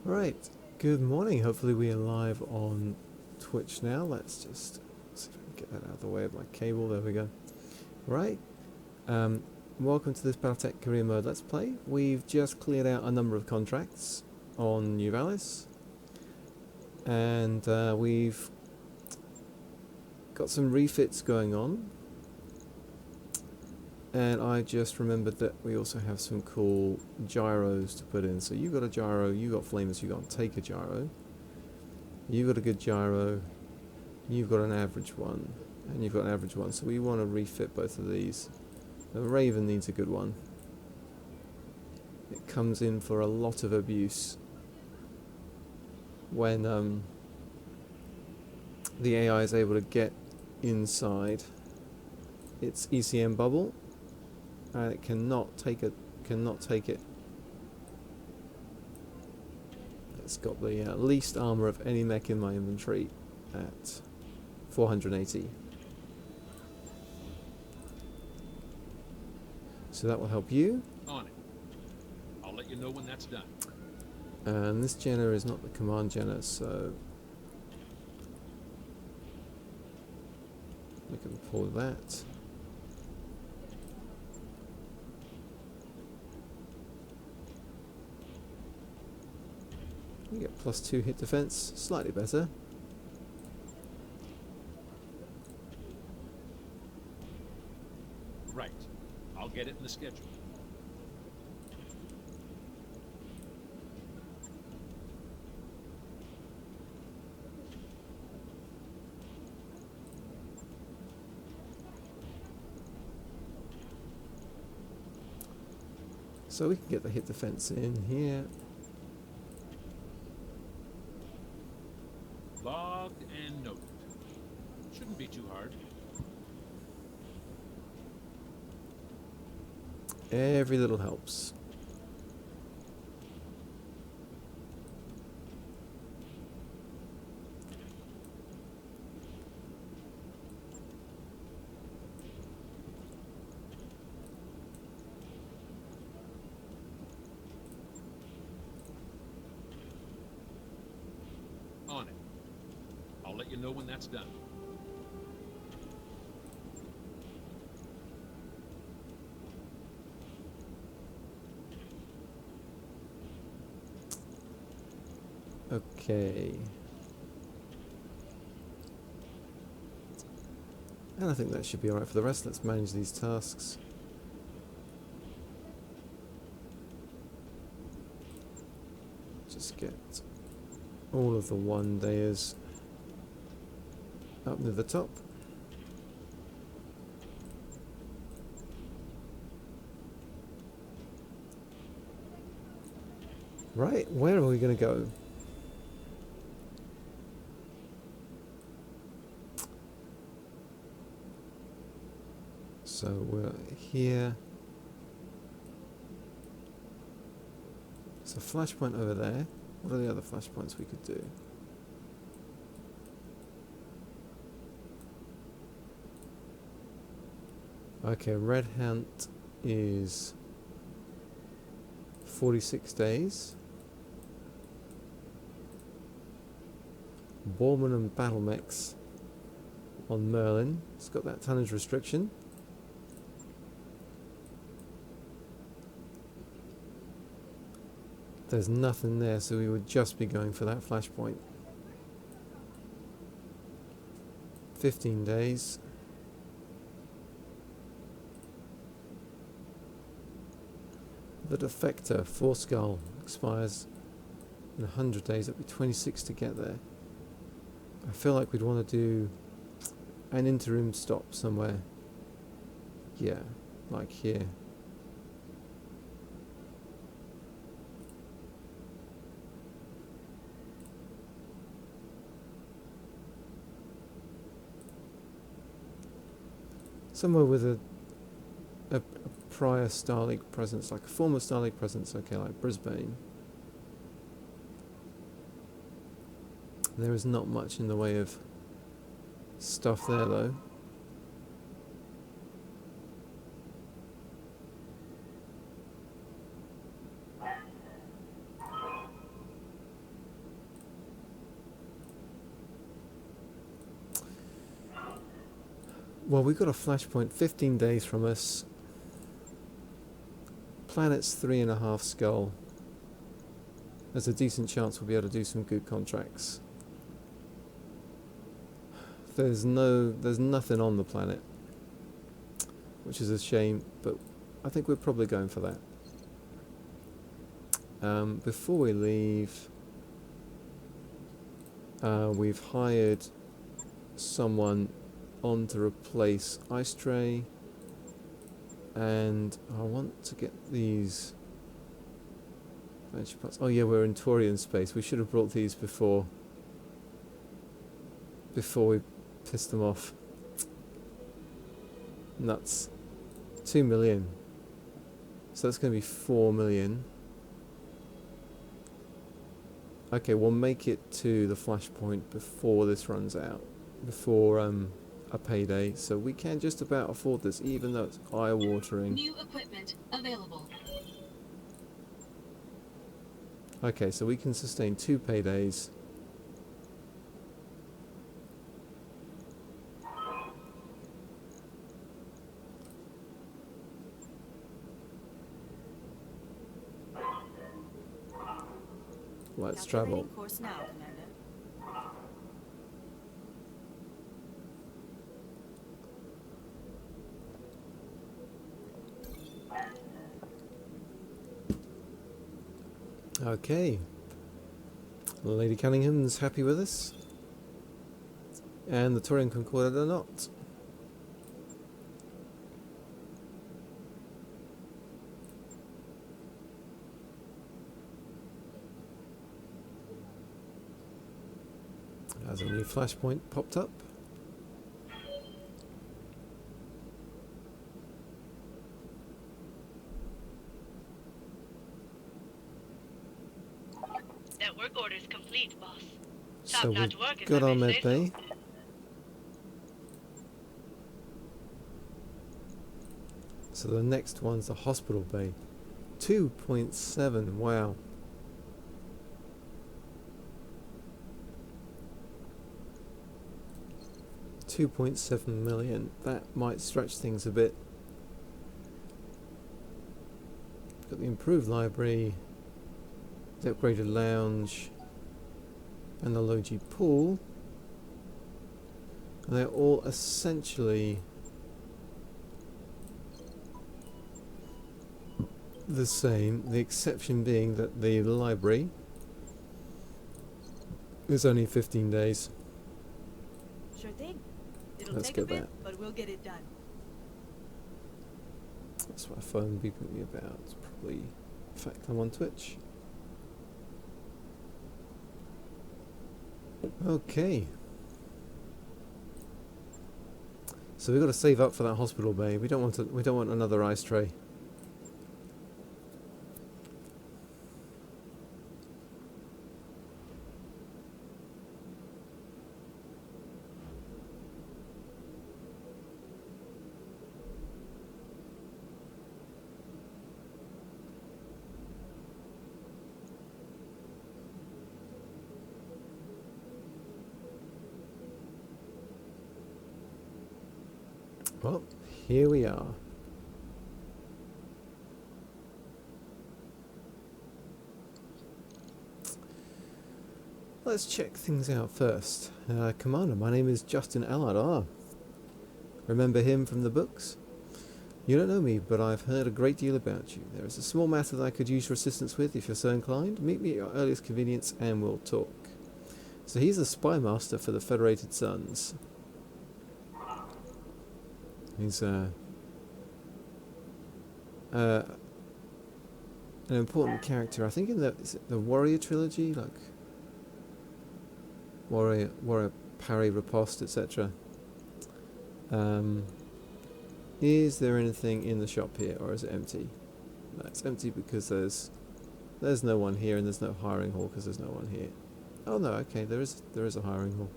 Right, good morning. Hopefully we are live on Twitch now. Let's just see if I can get that out of the way of my cable. There we go. Right, welcome to this Battletech Career Mode Let's Play. We've just cleared out a number of contracts on New Vallis, and we've got some refits going on. And I just remembered that we also have some cool gyros to put in. So you got a gyro, you got flamers, you got to take a gyro. You've got a good gyro, you've got an average one, and you've got an average one. So we want to refit both of these. The Raven needs a good one. It comes in for a lot of abuse when the AI is able to get inside its ECM bubble. And it cannot take it. It's got the least armor of any mech in my inventory at 480. So that will help you. On it. I'll let you know when that's done. And this Jenner is not the command Jenner, so we can pull that. You get +2 hit defense, slightly better. Right. I'll get it in the schedule. So we can get the hit defense in here. Log and note. Shouldn't be too hard. Every little helps. On it. I'll let you know when that's done. Okay. And I think that should be alright for the rest. Let's manage these tasks. Just get all of the one-dayers up near the top. Right, where are we going to go? So we're here. There's a flashpoint over there. What are the other flashpoints we could do? Okay, Red Hunt is 46 days. Bourbon Battlemechs on Merlin. It's got that tonnage restriction. There's nothing there, so we would just be going for that flashpoint. 15 days. The Defector, 4 Skull, expires in 100 days. It'll be 26 to get there. I feel like we'd want to do an interim stop somewhere. Yeah, like here. Somewhere with a prior Star League presence, like a former Star League presence, okay, like Brisbane. There is not much in the way of stuff there though. Well, we've got a flashpoint 15 days from us. Planet's 3.5 skull. There's a decent chance we'll be able to do some good contracts. There's nothing on the planet, which is a shame, but I think we're probably going for that. Before we leave, we've hired someone on to replace Ice Tray, and I want to get these venture parts. Oh yeah, we're in Taurian space. We should have brought these before we pissed them off. Nuts. 2 million. So that's going to be 4 million. Okay, we'll make it to the flashpoint before this runs out. Before a payday. So we can just about afford this, even though it's eye-watering. New equipment available. Okay, so we can sustain 2 paydays. Let's travel. Course now, Commander. Okay. Lady Cunningham's happy with us. And the Taurian Concordat are not. As a new flashpoint popped up. That work order is complete, boss. So Top-notch we've work, if got I our may med say so. bay. So the next one's the hospital bay. 2.7, wow. $2.7 million. That might stretch things a bit. Got the improved library, the upgraded lounge, and the low G pool. And they're all essentially the same, the exception being that the library is only 15 days. Sure thing. It'll Let's take get a bit, that. but we'll get it done. That's what my phone beeping me about. It's probably the fact I'm on Twitch. Okay. So we've got to save up for that hospital bay. We don't want another ice tray. Well, here we are. Let's check things out first. Commander, my name is Justin Allard. Ah, remember him from the books? You don't know me, but I've heard a great deal about you. There is a small matter that I could use your assistance with if you're so inclined. Meet me at your earliest convenience and we'll talk. So he's the spy master for the Federated Sons. He's an important character. I think in is it the Warrior trilogy, like Warrior, Parry, Riposte, etc. Is there anything in the shop here, or is it empty? No, it's empty because there's no one here, and there's no hiring hall because there's no one here. Oh no, okay, there is a hiring hall.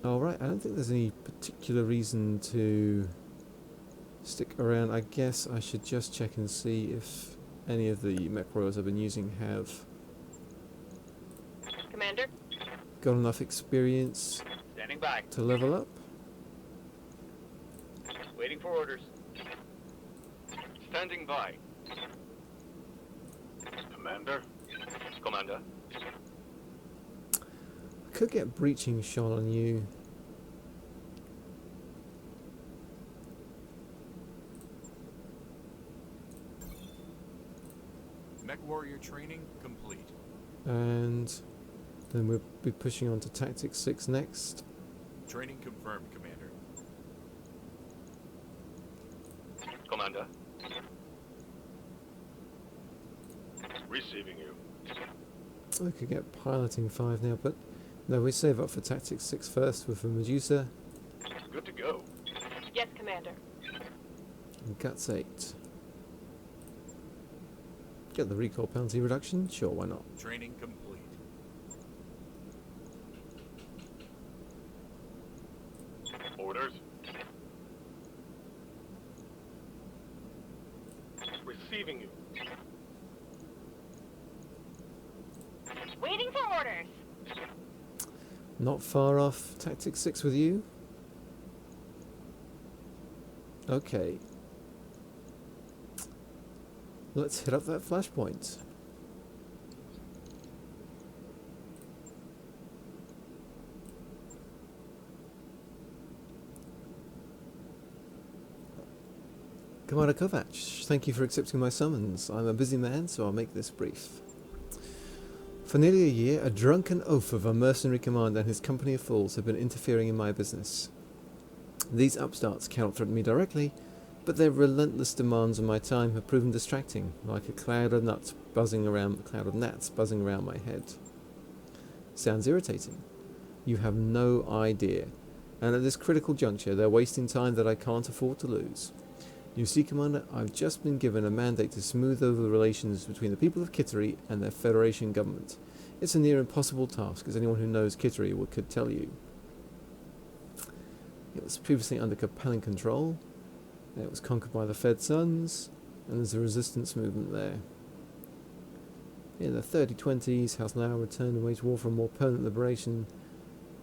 Alright, I don't think there's any particular reason to stick around. I guess I should just check and see if any of the mech royals I've been using have Commander? got enough experience Standing by. to level up. Waiting for orders. Standing by. Commander? Commander? I could get breaching shot on you. Mech warrior training complete. And then we'll be pushing on to Tactics 6 next. Training confirmed, Commander. Commander? Receiving you. We could get piloting 5 now, but no, we save up for Tactics 6 first with the Medusa. Good to go. Yes, Commander. And Guts 8. Get the recoil penalty reduction? Sure, why not? Training complete. Orders. Receiving you. Waiting for orders. Not far off Tactics 6 with you. Okay. Let's hit up that flashpoint. Commander Kovac, thank you for accepting my summons. I'm a busy man, so I'll make this brief. For nearly a year, a drunken oaf of a mercenary command and his company of fools have been interfering in my business. These upstarts cannot threaten me directly, but their relentless demands on my time have proven distracting, like a cloud of gnats buzzing around my head. Sounds irritating. You have no idea, and at this critical juncture, they're wasting time that I can't afford to lose. You see, Commander, I've just been given a mandate to smooth over the relations between the people of Kittery and their Federation government. It's a near impossible task, as anyone who knows Kittery could tell you. It was previously under compelling control. It was conquered by the Fed Sons, and there's a resistance movement there. In the 3020s, House Lau returned and waged war for a more permanent liberation,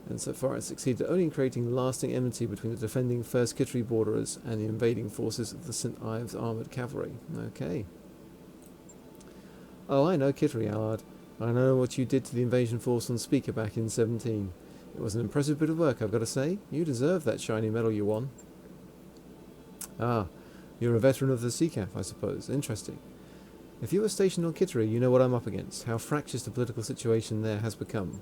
and so far it succeeded only in creating lasting enmity between the defending First Kittery borderers and the invading forces of the St. Ives Armoured Cavalry. Okay. Oh, I know Kittery, Allard. I know what you did to the invasion force on Speaker back in 17. It was an impressive bit of work, I've got to say. You deserve that shiny medal you won. Ah, you're a veteran of the CCAF, I suppose. Interesting. If you were stationed on Kittery, you know what I'm up against, how fractious the political situation there has become.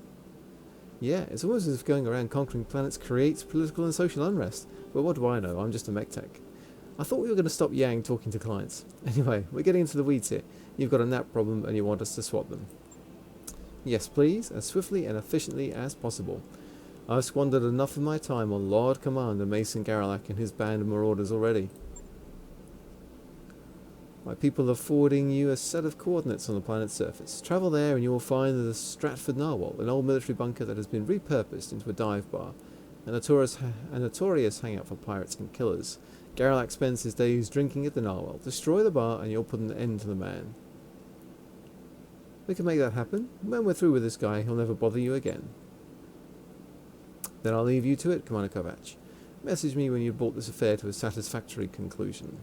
Yeah, it's almost as if going around conquering planets creates political and social unrest, but what do I know, I'm just a mech tech. I thought we were going to stop Yang talking to clients. Anyway, we're getting into the weeds here. You've got a nap problem and you want us to swap them. Yes, please, as swiftly and efficiently as possible. I've squandered enough of my time on Lord Commander Mason Garrelak and his band of marauders already. My people are forwarding you a set of coordinates on the planet's surface. Travel there and you will find the Stratford Narwhal, an old military bunker that has been repurposed into a dive bar, a notorious hangout for pirates and killers. Garrelak spends his days drinking at the Narwhal. Destroy the bar and you'll put an end to the man. We can make that happen. When we're through with this guy, he'll never bother you again. Then I'll leave you to it, Commander Kovac. Message me when you've brought this affair to a satisfactory conclusion.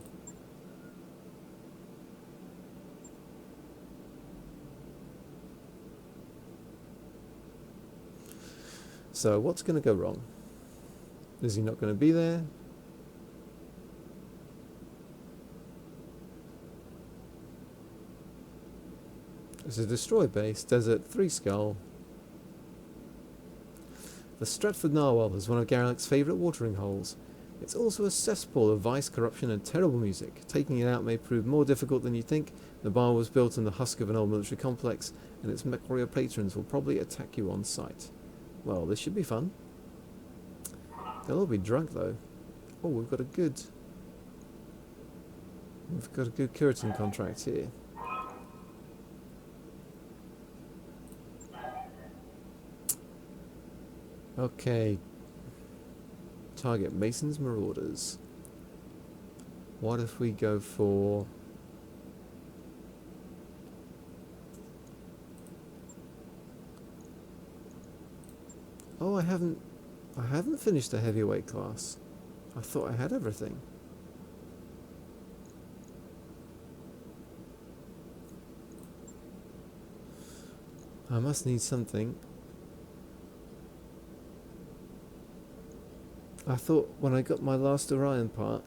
So, what's going to go wrong? Is he not going to be there? It's a destroy base, desert, 3 skull. The Stratford Narwhal is one of Garrelak's favourite watering holes. It's also a cesspool of vice, corruption and terrible music. Taking it out may prove more difficult than you think. The bar was built in the husk of an old military complex, and its mech warrior patrons will probably attack you on sight. Well, this should be fun. They'll all be drunk though. Oh, we've got a good curating contract here. Okay. Target Mason's Marauders. What if we go for... Oh, I haven't finished the heavyweight class. I thought I had everything. I must need something. I thought when I got my last Orion part,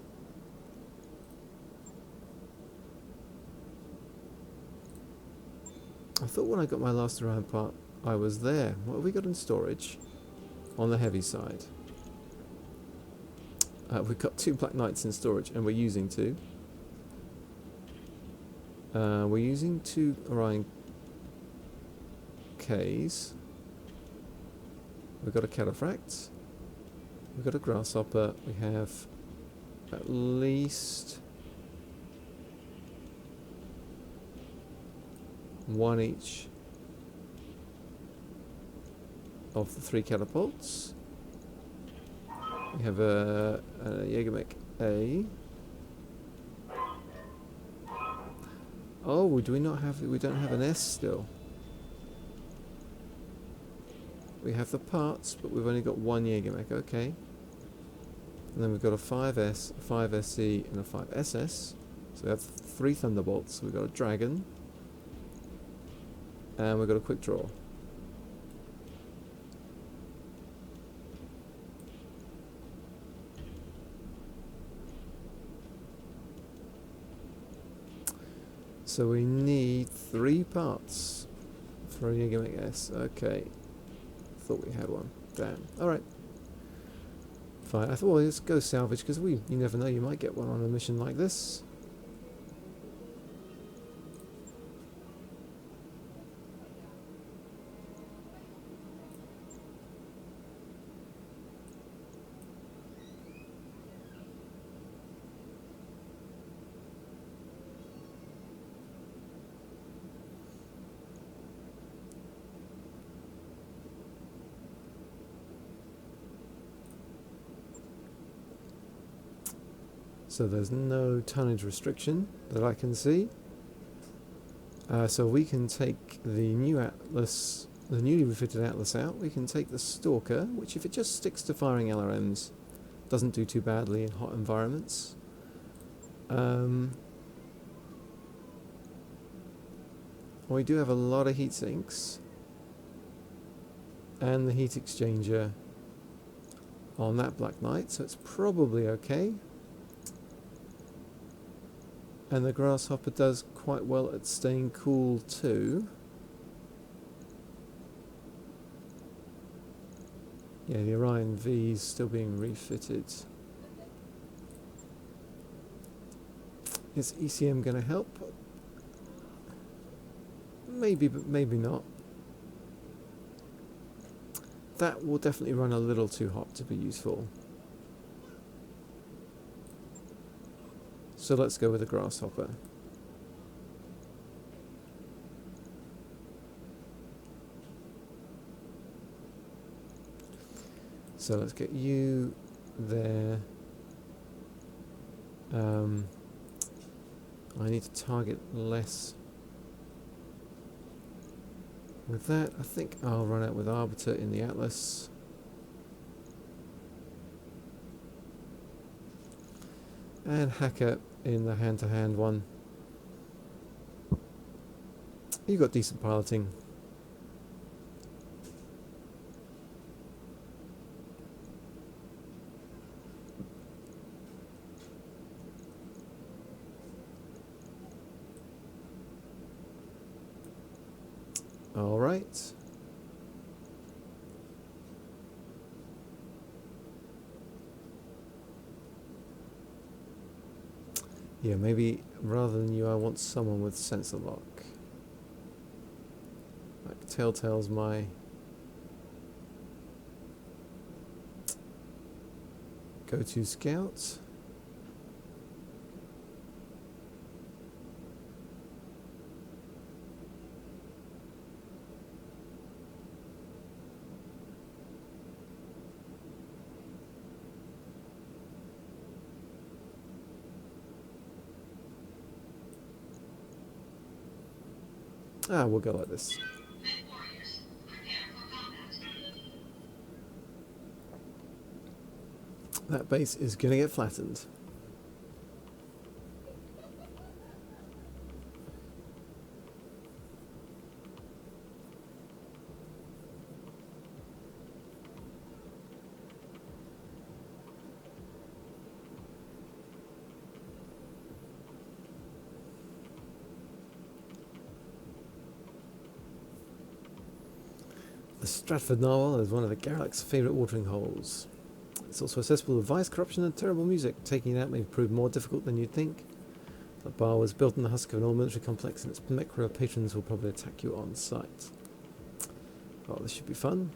I was there. What have we got in storage? On the heavy side. We've got 2 Black Knights in storage, and we're using 2. We're using 2 Orion Ks. We've got a Cataphract. We've got a Grasshopper. We have at least 1 each of the 3 catapults. We have a Jägermech A. Oh, do we not have? We don't have an S still. We have the parts, but we've only got 1 Jägermech. Okay. And then we've got a 5S, a 5SE, and a 5SS. So we have 3 Thunderbolts. We've got a Dragon, and we've got a Quick Draw. So we need 3 parts for a Jägermech S. Okay. Thought we had one. Damn. Alright. Fine. I thought, well, let's go salvage, because you never know, you might get one on a mission like this. So there's no tonnage restriction that I can see. So we can take the new Atlas, the newly refitted Atlas out. We can take the Stalker, which if it just sticks to firing LRMs, doesn't do too badly in hot environments. We do have a lot of heat sinks. And the heat exchanger on that Black Knight, so it's probably okay. And the Grasshopper does quite well at staying cool too. Yeah, the Orion V is still being refitted. Is ECM going to help? Maybe, but maybe not. That will definitely run a little too hot to be useful. So let's go with the Grasshopper. So let's get you there. I need to target less. With that, I think I'll run out with Arbiter in the Atlas. And Hacker in the hand-to-hand one. You got decent piloting. All right. Yeah, maybe rather than you, I want someone with sensor lock. Like Telltale's my go-to scout. We'll go like this. That base is going to get flattened. The Stratford Narwhal is one of the Garlic's favourite watering holes. It's also accessible with vice, corruption and terrible music. Taking it out may prove more difficult than you'd think. The bar was built in the husk of an old military complex and its mech patrons will probably attack you on sight. Oh, this should be fun.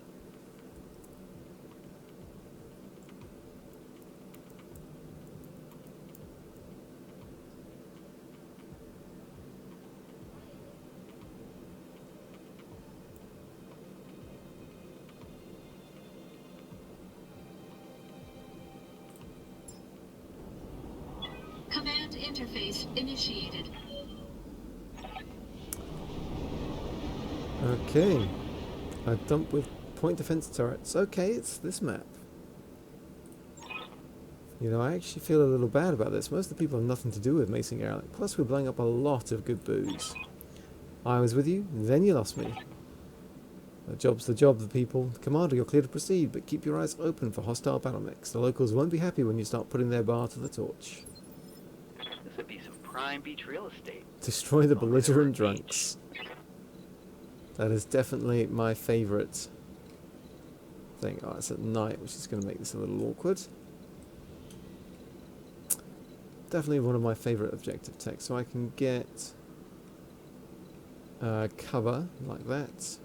Command interface initiated. Okay. A dump with point defense turrets. Okay, it's this map. You know, I actually feel a little bad about this. Most of the people have nothing to do with macing Garlic. Plus, we're blowing up a lot of good booze. I was with you, then you lost me. The job's the job, the people. Commander, you're clear to proceed, but keep your eyes open for hostile battlemechs. The locals won't be happy when you start putting their bar to the torch. This would be some prime beach real estate. Destroy the belligerent drunks. That is definitely my favourite thing. Oh, it's at night, which is going to make this a little awkward. Definitely one of my favourite objective techs. So I can get cover like that.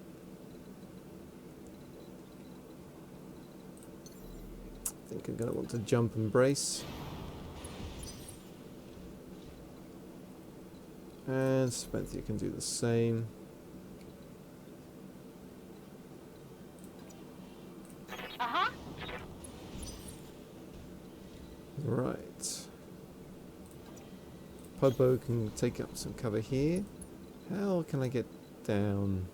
I think I'm going to want to jump and brace. And Spenthia can do the same. Uh-huh. Right. Popo can take up some cover here. How can I get down?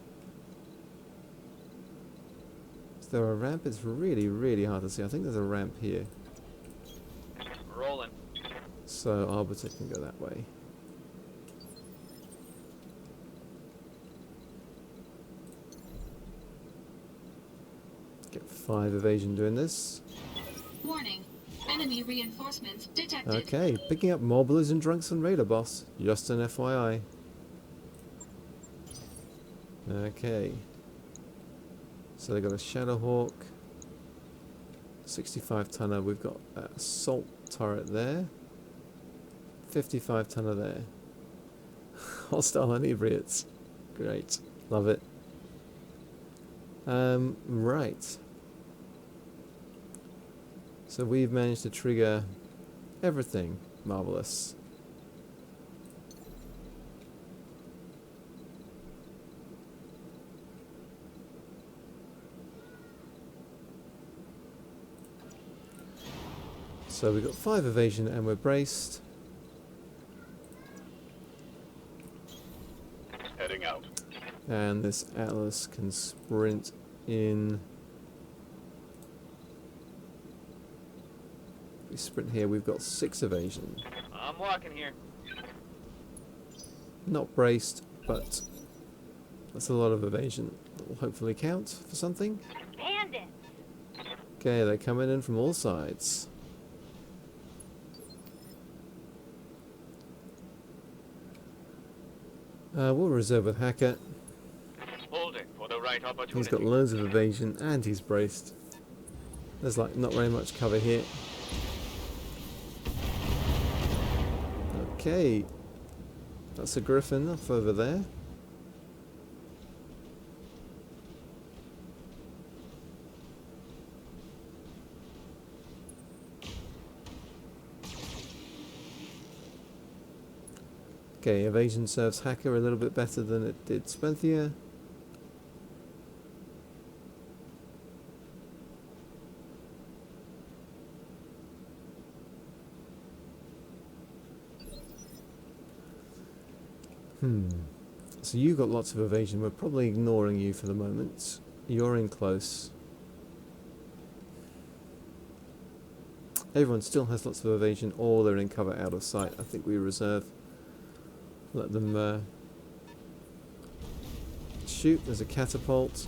Is there a ramp? It's really, really hard to see. I think there's a ramp here. Rolling. So Arbiter can go that way. Get 5 evasion doing this. Warning. Enemy reinforcements detected. Okay, picking up more belligerent drunks and raider boss. Just an FYI. Okay. So they got a Shadowhawk. 65 tonner. We've got an assault turret there. 55 tonner there. Hostile inebriates. Great. Love it. Right. So we've managed to trigger everything. Marvelous. So we've got 5 evasion and we're braced. Heading out. And this Atlas can sprint in. We sprint here, we've got 6 evasion. I'm walking here. Not braced, but that's a lot of evasion. That will hopefully count for something. Bandits. Okay, they're coming in from all sides. We'll reserve with Hacker. Holding for the right opportunity. He's got loads of evasion and he's braced. There's like not very much cover here. Okay, that's a Griffin off over there. Okay, evasion serves Hacker a little bit better than it did Spenthia. So you got lots of evasion. We're probably ignoring you for the moment. You're in close. Everyone still has lots of evasion, or they're in cover out of sight. I think we reserve. Let them shoot. There's a catapult.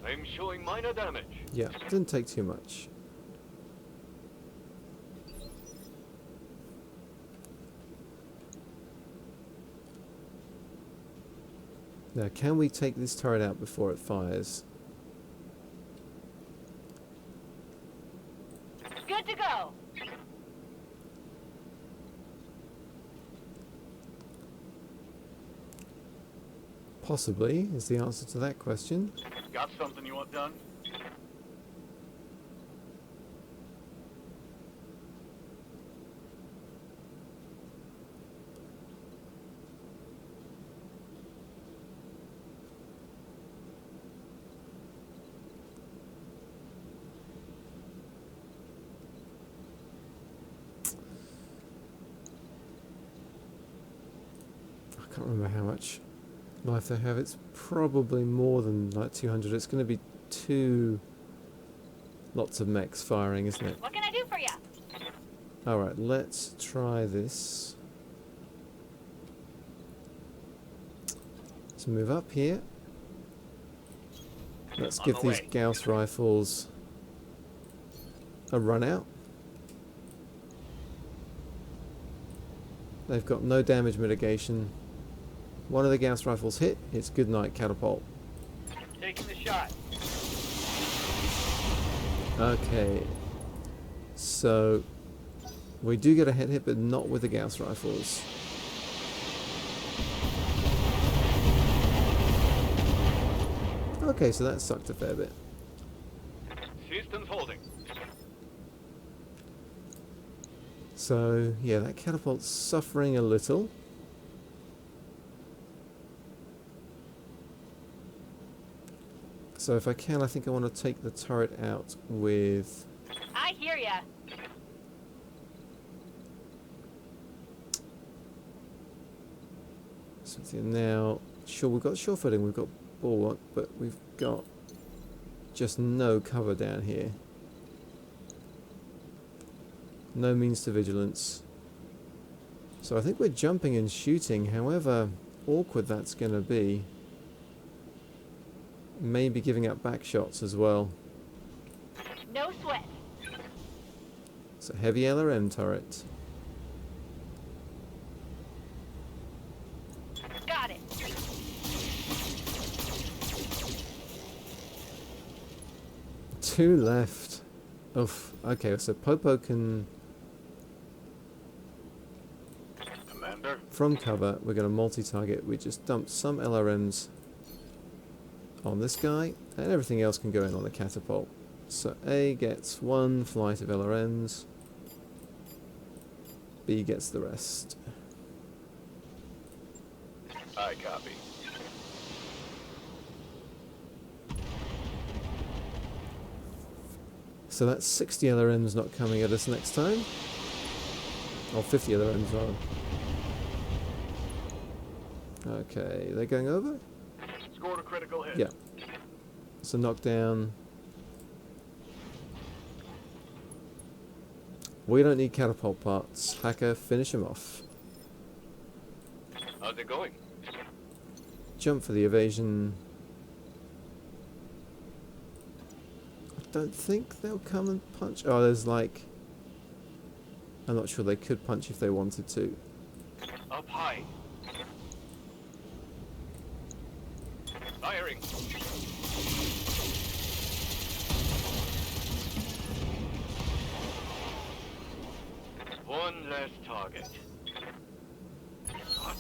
I'm showing minor damage. Yeah, didn't take too much. Now, can we take this turret out before it fires? Good to go. Possibly is the answer to that question. Got something you want done? I can't remember how much life they have. It's probably more than like 200. It's going to be lots of mechs firing, isn't it? What can I do for you? Alright, let's try this. Let's move up here. Let's On give the these way. Gauss rifles a run out. They've got no damage mitigation. One of the Gauss rifles hit, it's good night catapult. Taking the shot. Okay, so we do get a head hit, but not with the Gauss rifles. Okay, so that sucked a fair bit. Systems holding. So, yeah, that catapult's suffering a little. So if I can, I think I want to take the turret out with... I hear ya. something now. Sure, we've got sure footing, we've got bulwark, but we've got just no cover down here. No means to vigilance. So I think we're jumping and shooting, however awkward that's going to be. Maybe giving up back shots as well. No sweat. It's a heavy LRM turret. Got it. Two left. Oof. Okay, so Popo can... Commander. From cover, we're going to multi-target. We just dump some LRMs on this guy, and everything else can go in on the catapult. So A gets one flight of LRMs, B gets the rest. I copy. So that's 60 LRMs not coming at us next time. Or 50 LRMs rather. Okay, they're going over? Scored a critical hit. Yeah. So knockdown. We don't need catapult parts. Hacker, finish him off. How's it going? Jump for the evasion. I don't think they'll come and punch. Oh, there's like... I'm not sure they could punch if they wanted to. Up high. Firing. One less target. Ah,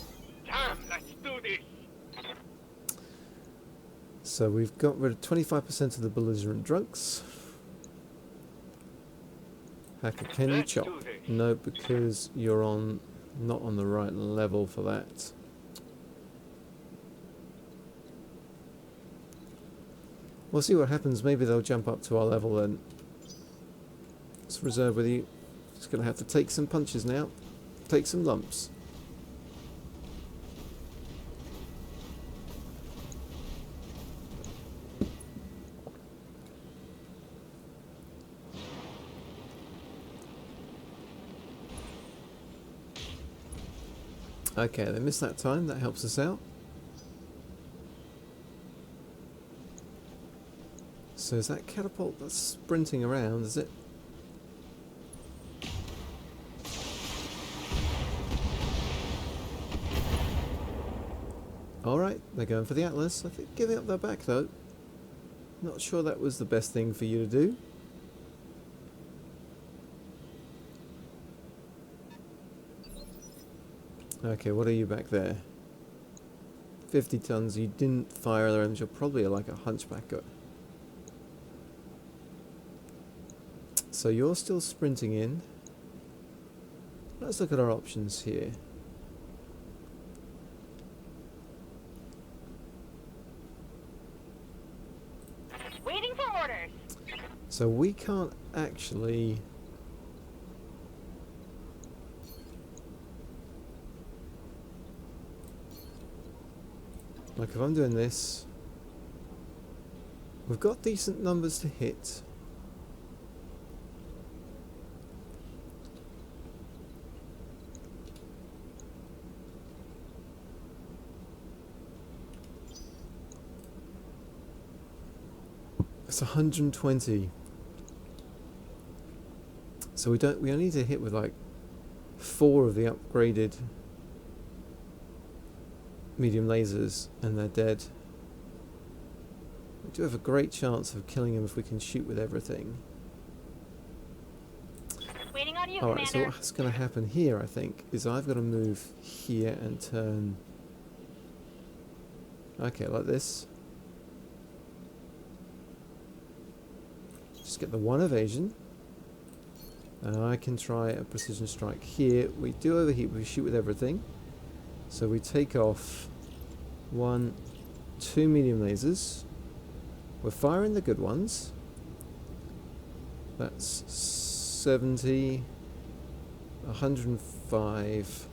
damn, let's do this. So we've got rid of 25% of the belligerent drunks. Hacker, can you Let's chop? do this. No, because you're not on the right level for that. We'll see what happens. Maybe they'll jump up to our level then. Let's reserve with you. Just going to have to take some punches now. Take some lumps. Okay, they missed that time. That helps us out. So is that catapult that's sprinting around, is it? Alright, they're going for the Atlas. I think giving up their back though. Not sure that was the best thing for you to do. Okay, what are you back there? 50 tons. You didn't fire their engine. You're probably like a hunchbacker. So you're still sprinting in. Let's look at our options here. Waiting for orders. So we can't actually... Like if I'm doing this, we've got decent numbers to hit. It's 120. So we only need to hit with like 4 of the upgraded medium lasers and they're dead. We do have a great chance of killing him if we can shoot with everything. Waiting on you, Alright, so Commander. what's going to happen here, I think, is I've got to move here and turn... Okay, like this. Just get the 1 evasion. And I can try a precision strike here. We do overheat, we shoot with everything. So we take off 1, 2 medium lasers. We're firing the good ones. That's 70, 105,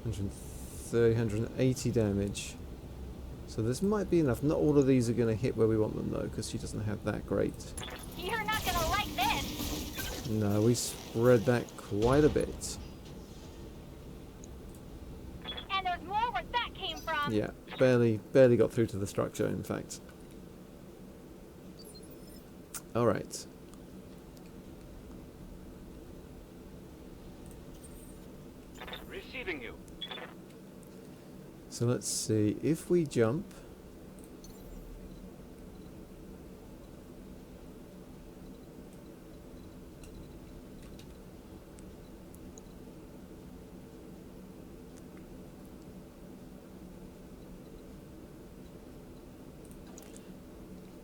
130, 180 damage. So this might be enough. Not all of these are going to hit where we want them though, because she doesn't have that great. You're not gonna like this. No, we spread that quite a bit. And there's more where that came from. Yeah, barely got through to the structure, in fact. Alright. Receiving you. So let's see, if we jump...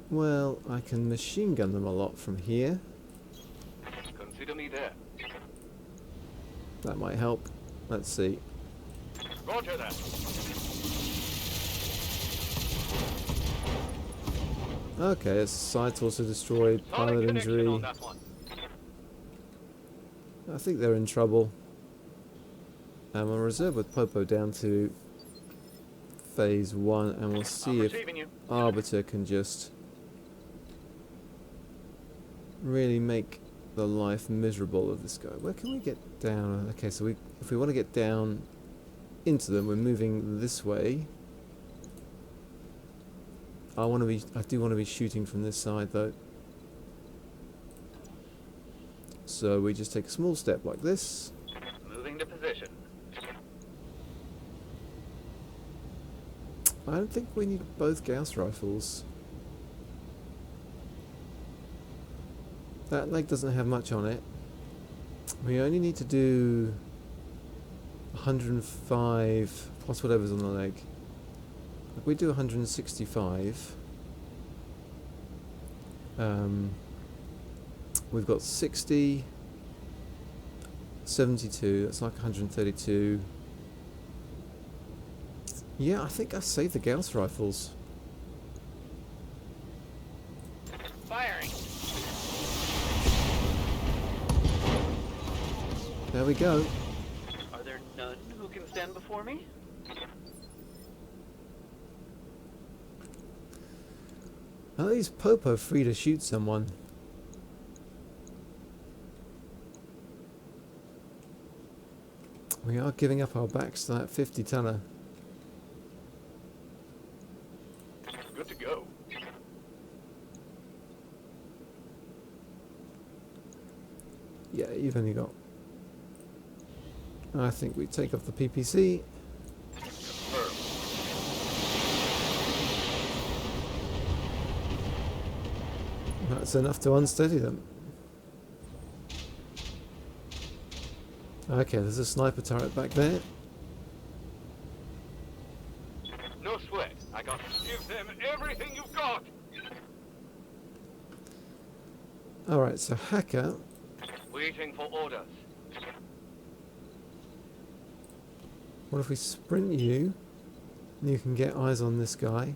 Well, I can machine gun them a lot from here. Consider me there. That might help. Let's see. Roger that. Okay, a site's also destroyed, Solid pilot connection injury. on that one. I think they're in trouble. I'm on reserve with Popo down to phase 1, and we'll see I'm if receiving you. Arbiter can just really make the life miserable of this guy. Where can we get down? Okay, so if we want to get down into them, we're moving this way. I do want to be shooting from this side though. So we just take a small step like this. Moving to position. I don't think we need both Gauss rifles. That leg doesn't have much on it. We only need to do 105 plus whatever's on the leg. If we do 165, we've got 60, 72, that's like 132. Yeah, I think I saved the Gauss rifles. Firing. There we go. Are there none who can stand before me? At least Popo free to shoot someone. We are giving up our backs to that 50-tonner. Good to go. Yeah, you've only got... I think we take off the PPC. That's enough to unsteady them. Okay, there's a sniper turret back there. No sweat. I got to give them everything you've got. Alright, so Hacker, Waiting for orders. what if we sprint you, and you can get eyes on this guy,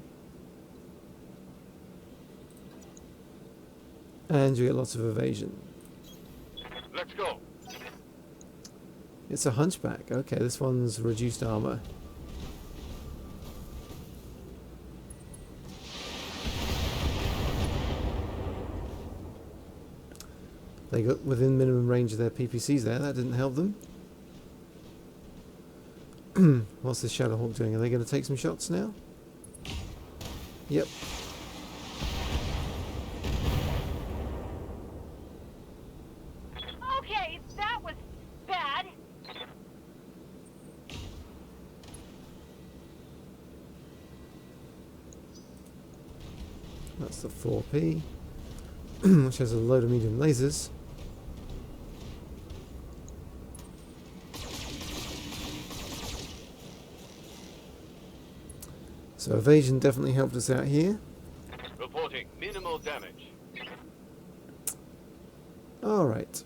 and you get lots of evasion. Let's go. It's a hunchback. Okay, this one's reduced armor. They got within minimum range of their PPCs there. That didn't help them. What's the Shadowhawk doing? Are they going to take some shots now? Yep. Okay, that was bad. That's the 4P, which has a load of medium lasers. So evasion definitely helped us out here. Reporting minimal damage. Alright.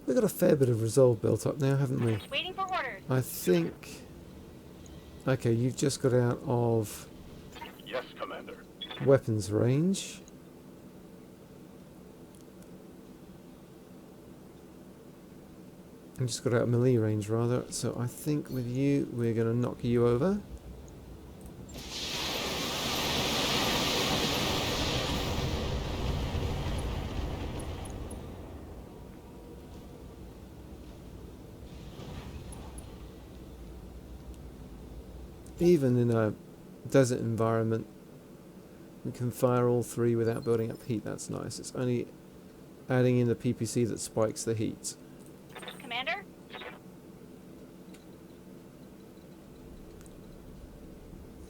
We've got a fair bit of resolve built up now, haven't we? Waiting for orders. I think... Okay, you've just got out of Yes, Commander. weapons range. I just got out of melee range, rather. So I think with you, we're going to knock you over. Even in a desert environment, we can fire all three without building up heat. That's nice. It's only adding in the PPC that spikes the heat. Commander?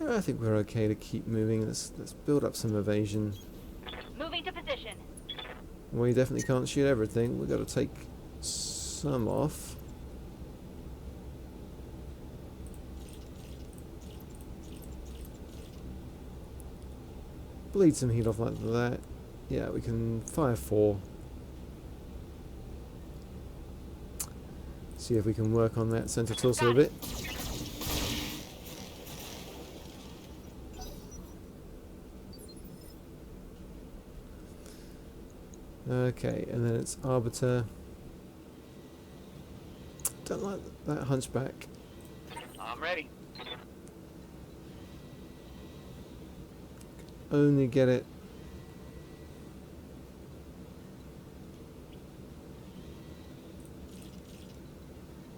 Yeah, I think we're okay to keep moving. Let's build up some evasion. Moving to position. We definitely can't shoot everything. We've got to take some off. Bleed some heat off like that. Yeah, we can fire 4. See if we can work on that center torso a bit. Okay, and then it's Arbiter. Don't like that hunchback. I'm ready. Only get it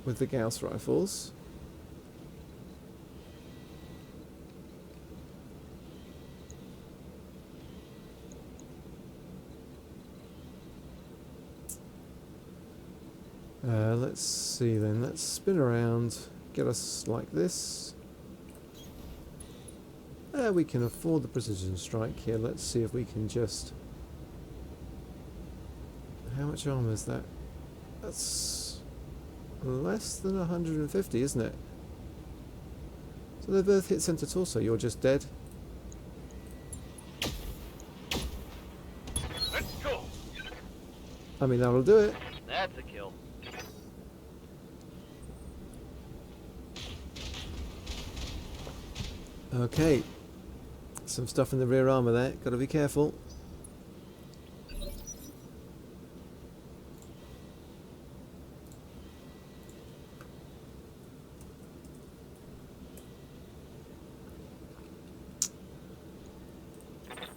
with the Gauss rifles. Let's see then, let's spin around, get us like this. We can afford the precision strike here. Let's see if we can just... How much armor is that? That's less than 150, isn't it? So they both hit center torso. You're just dead. Let's go. I mean, that'll do it. That's a kill. Okay. Some stuff in the rear armor there. Got to be careful.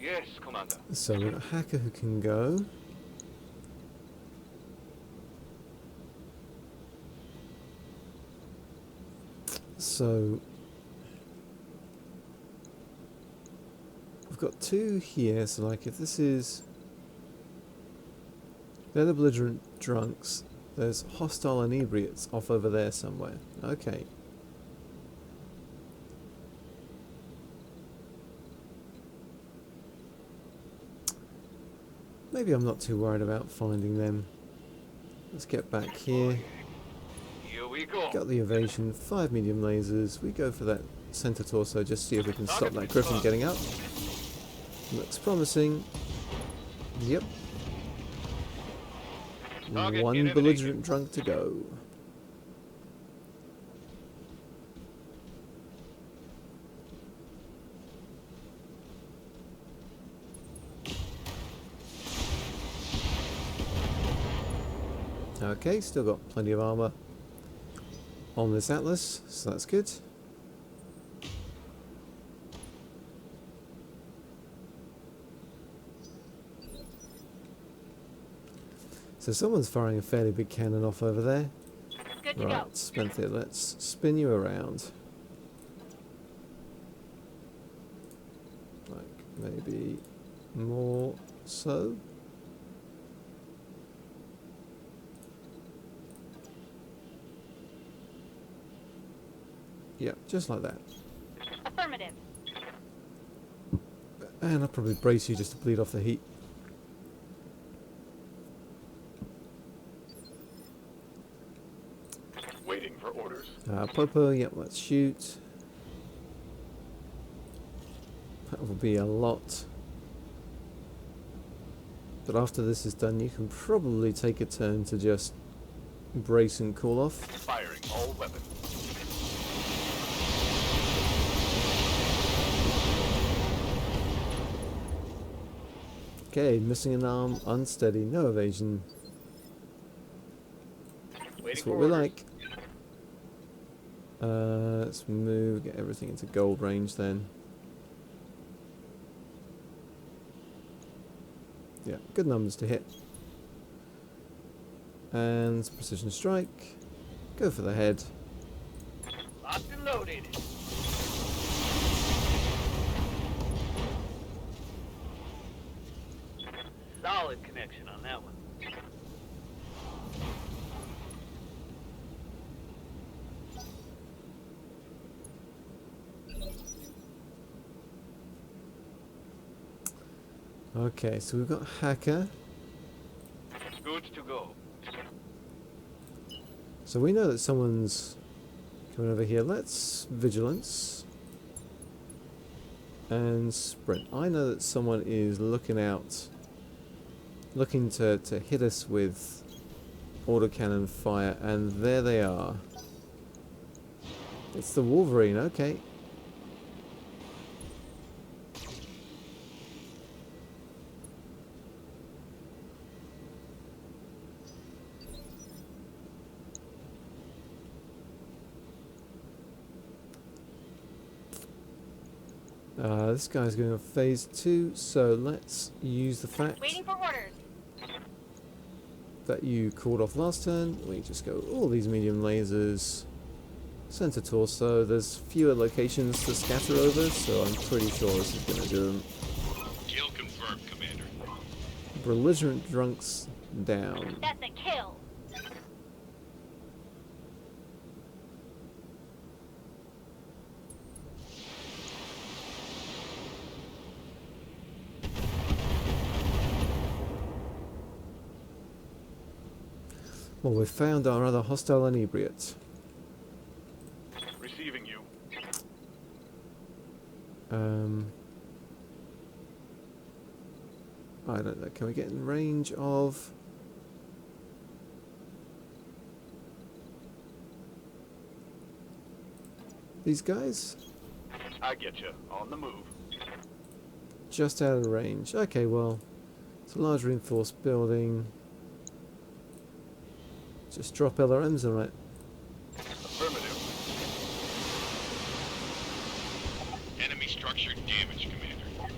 Yes, Commander. So we've got a hacker who can go. So we've got 2 here, so like if this is... They're the belligerent drunks. There's hostile inebriates off over there somewhere. Okay. maybe I'm not too worried about finding them. Let's get back here. Here we go. Got the evasion, 5 medium lasers. We go for that center torso, just see if we can stop that griffin getting up. Looks promising. Yep. Target One eliminated. belligerent drunk to go. Okay, still got plenty of armor on this Atlas, so that's good. So someone's firing a fairly big cannon off over there. Good to go. Right, Spenthier, let's spin you around. Like, maybe more so. Yeah, just like that. Affirmative. And I'll probably brace you just to bleed off the heat. Waiting for orders. Popo, yep, let's shoot. That will be a lot. But after this is done, you can probably take a turn to just brace and cool off. Firing all weapons. Okay, missing an arm, unsteady, no evasion. Waiting That's for what we orders. like. Let's move, get everything into gold range then. Yeah, good numbers to hit. And precision strike. Go for the head. Locked and loaded. Solid connection on that one. Okay, so we've got Hacker. Good to go. So we know that someone's coming over here. Let's Vigilance. And Sprint. I know that someone is looking out, looking to hit us with autocannon fire, and there they are. It's the Wolverine, okay. This guy's going on phase 2, so let's use the fact Waiting for orders. that you called off last turn. We just go all these medium lasers, center torso. There's fewer locations to scatter over, so I'm pretty sure this is going to do them. Kill confirmed, Commander. Belligerent drunks down. That's a kill. Well, we've found our other hostile inebriate. Receiving you. I don't know. Can we get in range of? These guys? I get you. On the move. Just out of range. Okay, well, it's a large reinforced building. Just drop LRMs on it. Affirmative. Enemy structure damaged, Commander.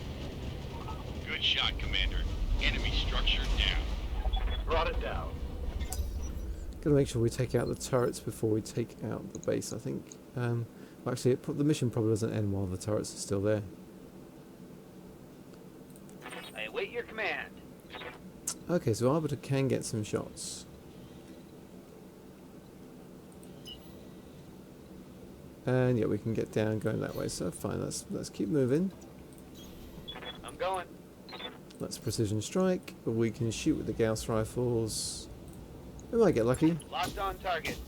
Good shot, Commander. Enemy structure down. Brought it down. Gotta make sure we take out the turrets before we take out the base, I think. Well, actually, the mission probably doesn't end while the turrets are still there. I await your command. Okay, so Arbiter can get some shots. And yeah, we can get down going that way, so fine, let's keep moving. I'm going. That's precision strike. We can shoot with the Gauss rifles. We might get lucky. Locked on target.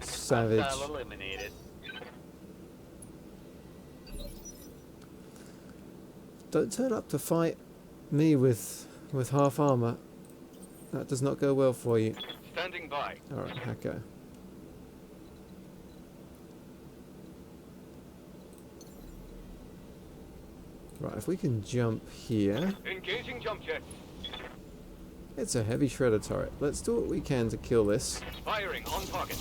Savage. Hostile eliminated. Don't turn up to fight me with half armor. That does not go well for you. Standing by. Alright, Hacker. Right, if we can jump here. Engaging jump jet. It's a heavy shredder turret. Let's do what we can to kill this. Firing on target.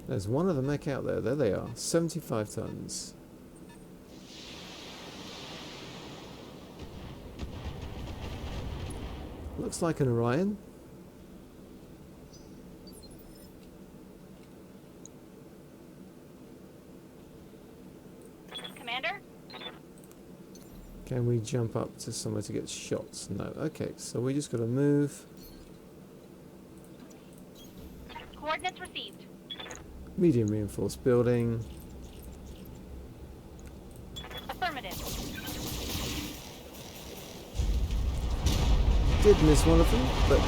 There's one other mech out there. There they are. 75 tons. Looks like an Orion. Commander? Can we jump up to somewhere to get shots? No. Okay, so we just got to move. Coordinates received. Medium reinforced building. Affirmative. Did miss one of them, but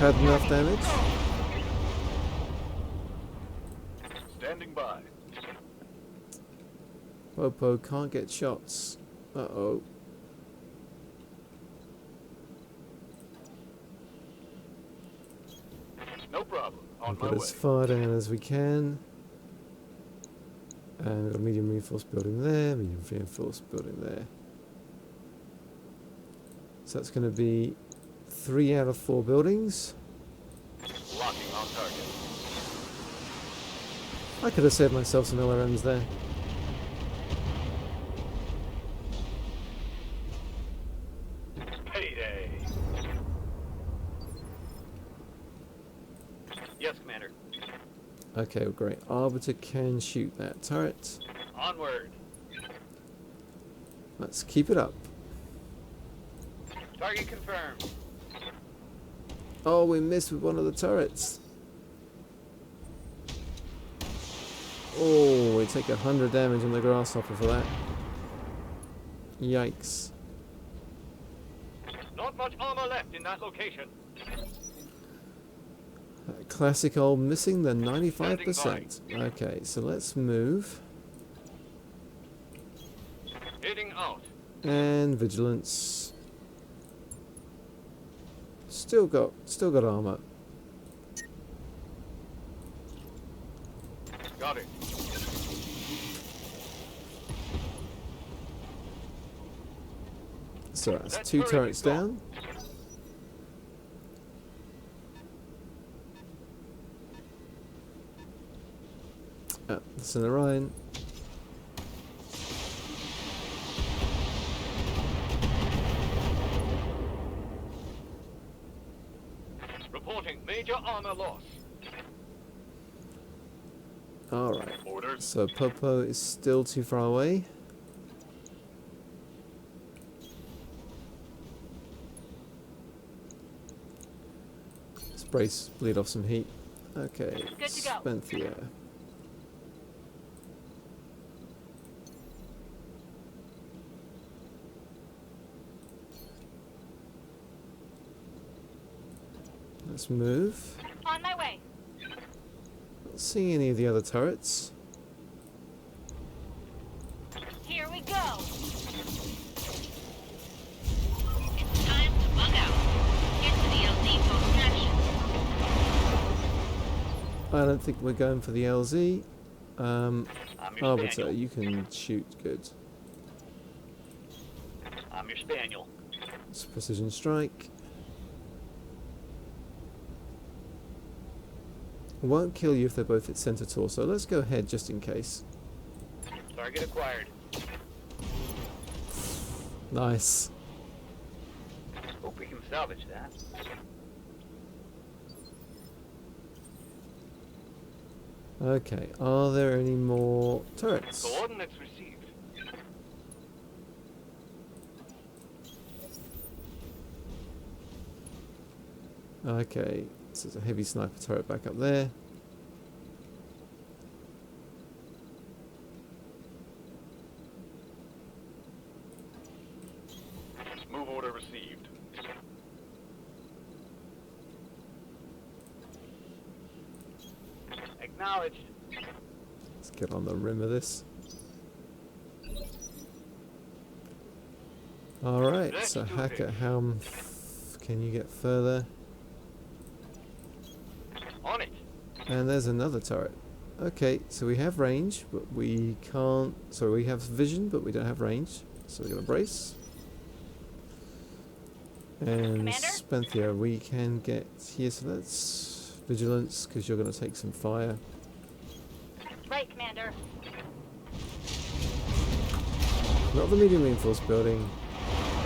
had enough damage. Standing by. Popo can't get shots. Uh-oh. No problem. On my Get way. as far down as we can. And we've got a medium reinforced building there, medium reinforced building there. So that's going to be 3 out of 4 buildings. Locking on target. I could have saved myself some LRMs there. Payday. Yes, Commander. Okay, great. Arbiter can shoot that turret. Onward. Let's keep it up. Target confirmed. Oh, we missed with one of the turrets. Oh, we take 100 damage on the grasshopper for that. Yikes. Not much armor left in that location. Classic old missing the 95%. Okay, so let's move. Heading out. And vigilance. Still got armor. Got it. So that's That 2 turret turrets is gone. down. That's an Orion. Reporting major armor loss. Alright. Orders. So Popo is still too far away. Let's brace, bleed off some heat. Okay, Good to go. Spenthia. Let's move. On my way. Not seeing any of the other turrets. Here we go. It's time to bug out. Get to the LZ for extraction. I don't think we're going for the LZ. I'm your Arbiter, spaniel. you can shoot good. I'm your spaniel. It's precision strike. Won't kill you if they're both at center torso. Let's go ahead just in case. Target acquired. Nice. Hope we can salvage that. Okay, are there any more turrets? Coordinates received. Okay, so there's a heavy sniper turret back up there. Move order received. Acknowledged. Let's get on the rim of this. Alright, Let's so do Hacker, this. how can you get further? On it. And there's another turret. Okay, so we have range, but we can't... Sorry, we have vision, but we don't have range. So we're going to brace. And Commander? Spenthia, we can get here, so that's vigilance, because you're going to take some fire. Right, Commander. Not the medium reinforced building,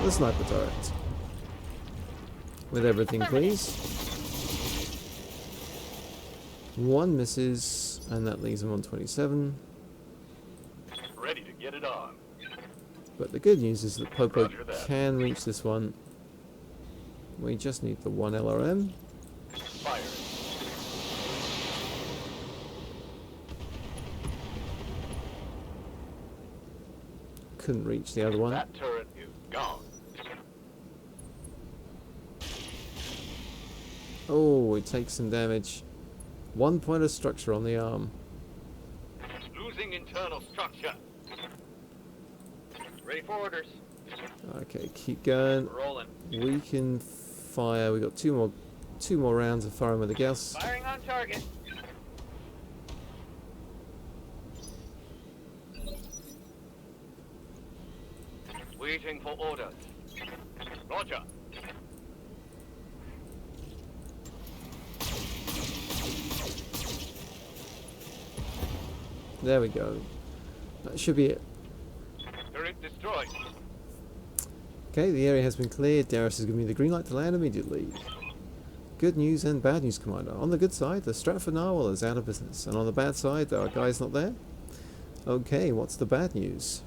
the sniper turret. With everything, please. One misses, and that leaves him on 27. Ready to get it on. But the good news is that Popo Roger that. can reach this one. We just need the one LRM. Fire. Couldn't reach the other one. That turret is gone. Oh, it takes some damage. 1 point of structure on the arm. Losing internal structure. Ready for orders. Okay, keep going. Rolling. We can fire. We got two more rounds of firing with the Gauss. Firing on target. Waiting for orders. Roger. There we go. That should be it. Turret destroyed. Okay, the area has been cleared. Darius has given me the green light to land immediately. Good news and bad news, Commander. On the good side, the Stratford Narwhal is out of business. And on the bad side, our guy's not there. Okay, what's the bad news?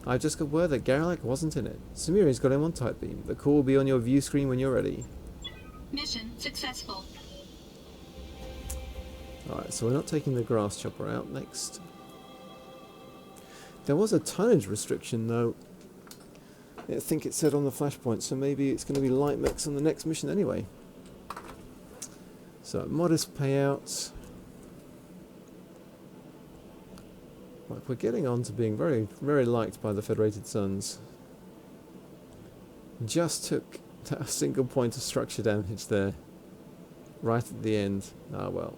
I just got word that Garlic wasn't in it. Samiri's got him on tight beam. The call will be on your view screen when you're ready. Mission successful. Alright, so we're not taking the grass chopper out next. There was a tonnage restriction though. I think it said on the flashpoint, so maybe it's going to be light mechs on the next mission anyway. So, modest payouts. Like, we're getting on to being very, very liked by the Federated Suns. Just took a single point of structure damage there. Right at the end. Ah well.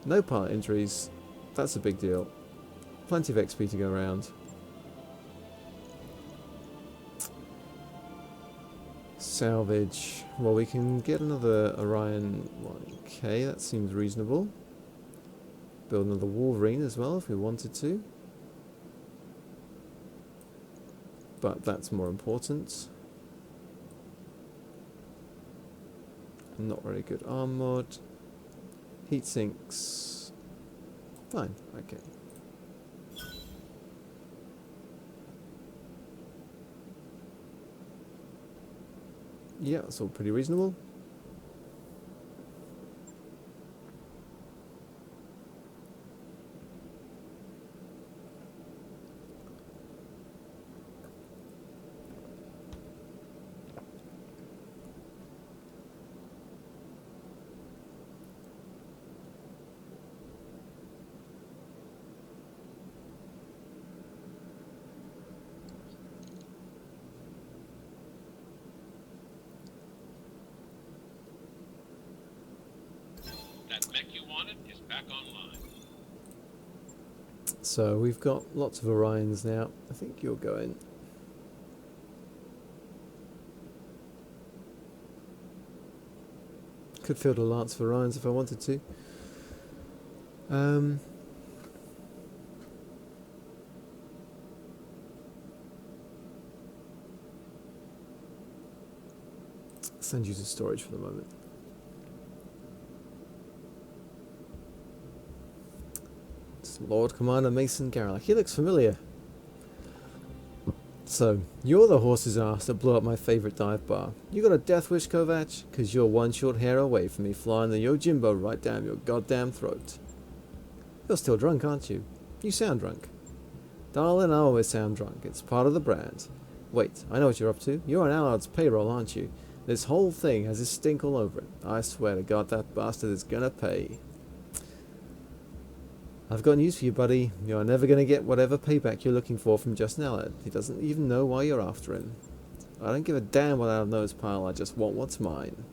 No pilot injuries. That's a big deal. Plenty of XP to go around. Salvage. Well, we can get another Orion 1K. That seems reasonable. Build another Wolverine as well if we wanted to. But that's more important. Not very good arm mod. Heat sinks. Fine, okay. Yeah, that's all pretty reasonable. That mech you wanted is back online. So we've got lots of Orions now. I think you're going. Could field a Lance of Orions if I wanted to. Send you to storage for the moment. It's Lord Commander Mason Garlic. He looks familiar. So, you're the horse's ass that blew up my favourite dive bar. You got a death wish, Kovac? Cause you're one short hair away from me flying the Yojimbo right down your goddamn throat. You're still drunk, aren't you? You sound drunk. Darling, I always sound drunk. It's part of the brand. Wait, I know what you're up to. You're on Allard's payroll, aren't you? This whole thing has his stink all over it. I swear to God that bastard is gonna pay. I've got news for you, buddy. You're never going to get whatever payback you're looking for from Justin Allard. He doesn't even know why you're after him. I don't give a damn what Allard knows, pal. I just want what's mine.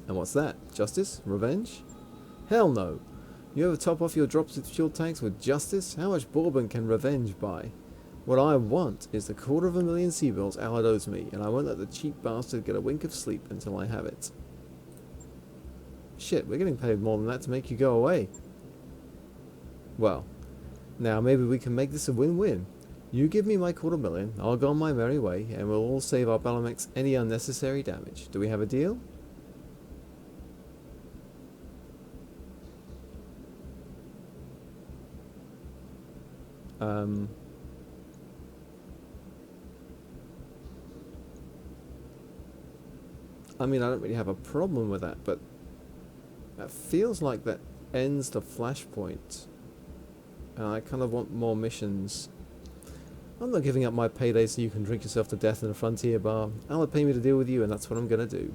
And what's that? Justice? Revenge? Hell no. You ever top off your drops with fuel tanks with justice? How much bourbon can revenge buy? What I want is the 250,000 sea-bills Allard owes me, and I won't let the cheap bastard get a wink of sleep until I have it. Shit, we're getting paid more than that to make you go away. Well, now maybe we can make this a win-win. You give me my 250,000, I'll go on my merry way, and we'll all save our Battlemechs any unnecessary damage. Do we have a deal? I mean, I don't really have a problem with that, but that feels like that ends the flashpoint. And I kind of want more missions. I'm not giving up my payday so you can drink yourself to death in a frontier bar. Allard paid me to deal with you, and that's what I'm going to do.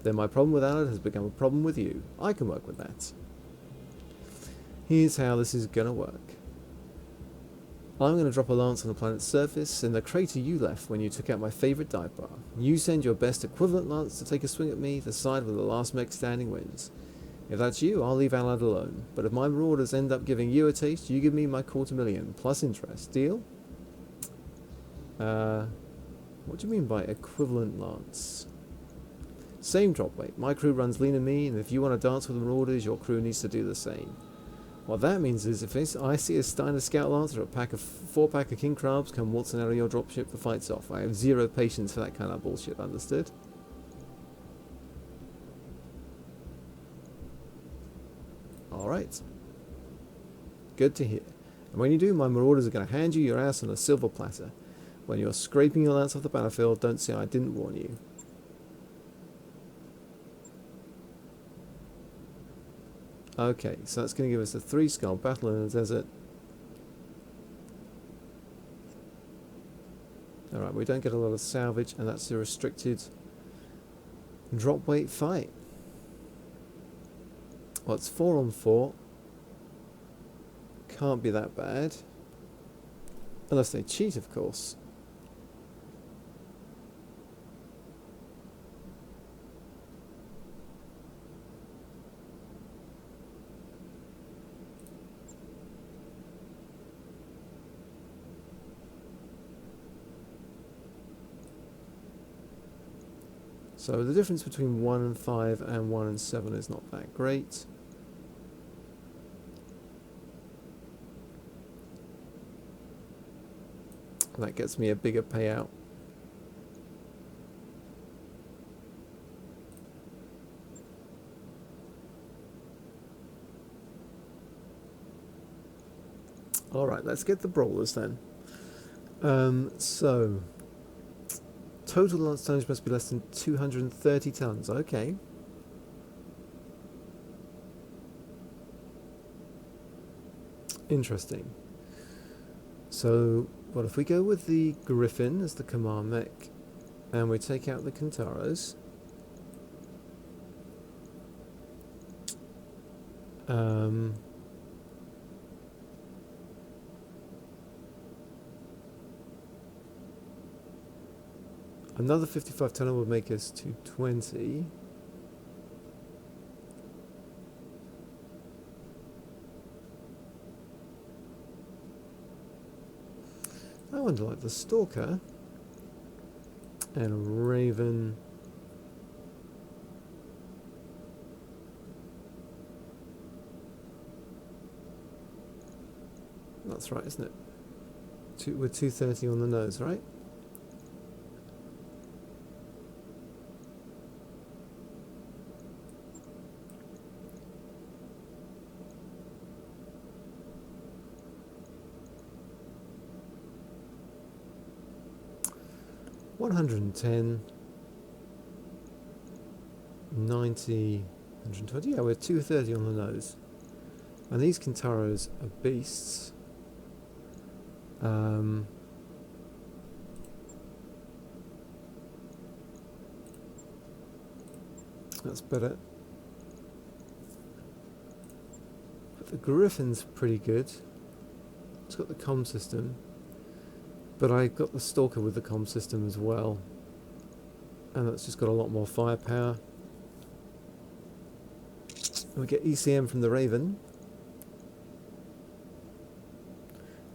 Then my problem with Allard has become a problem with you. I can work with that. Here's how this is going to work. I'm going to drop a lance on the planet's surface in the crater you left when you took out my favourite dive bar. You send your best equivalent lance to take a swing at me, the side with the last mech standing wins. If that's you, I'll leave Allard alone. But if my marauders end up giving you a taste, you give me my 250,000 plus interest. Deal? What do you mean by equivalent lance? Same drop weight. My crew runs lean and mean, and if you want to dance with the marauders, your crew needs to do the same. What that means is if I see a Steiner Scout Lance or a 4-pack of King Crabs come waltzing out of your dropship, the fight's off. I have zero patience for that kind of bullshit, understood? Alright. Good to hear. And when you do, my marauders are going to hand you your ass on a silver platter. When you're scraping your lance off the battlefield, don't say I didn't warn you. Okay, so that's going to give us a 3-skull battle in the desert. Alright, we don't get a lot of salvage, and that's a restricted drop weight fight. Well, it's 4 on 4. Can't be that bad. Unless they cheat, of course. So the difference between 1 and 5 and 1 and 7 is not that great. That gets me a bigger payout. Alright, let's get the brawlers then. So total lance tonnage must be less than 230 tons. Okay. Interesting. So, what if we go with the Griffin as the command mech, and we take out the Kantaros? Another 55 tonner would make us 220. I wonder, like the Stalker and Raven. That's right, isn't it? With 230 on the nose, right? 110, 90, 120. Yeah, we're 230 on the nose. And these Kintaros are beasts. That's better. But the Griffin's pretty good. It's got the comm system. But I got the Stalker with the comm system as well. And that's just got a lot more firepower. And we get ECM from the Raven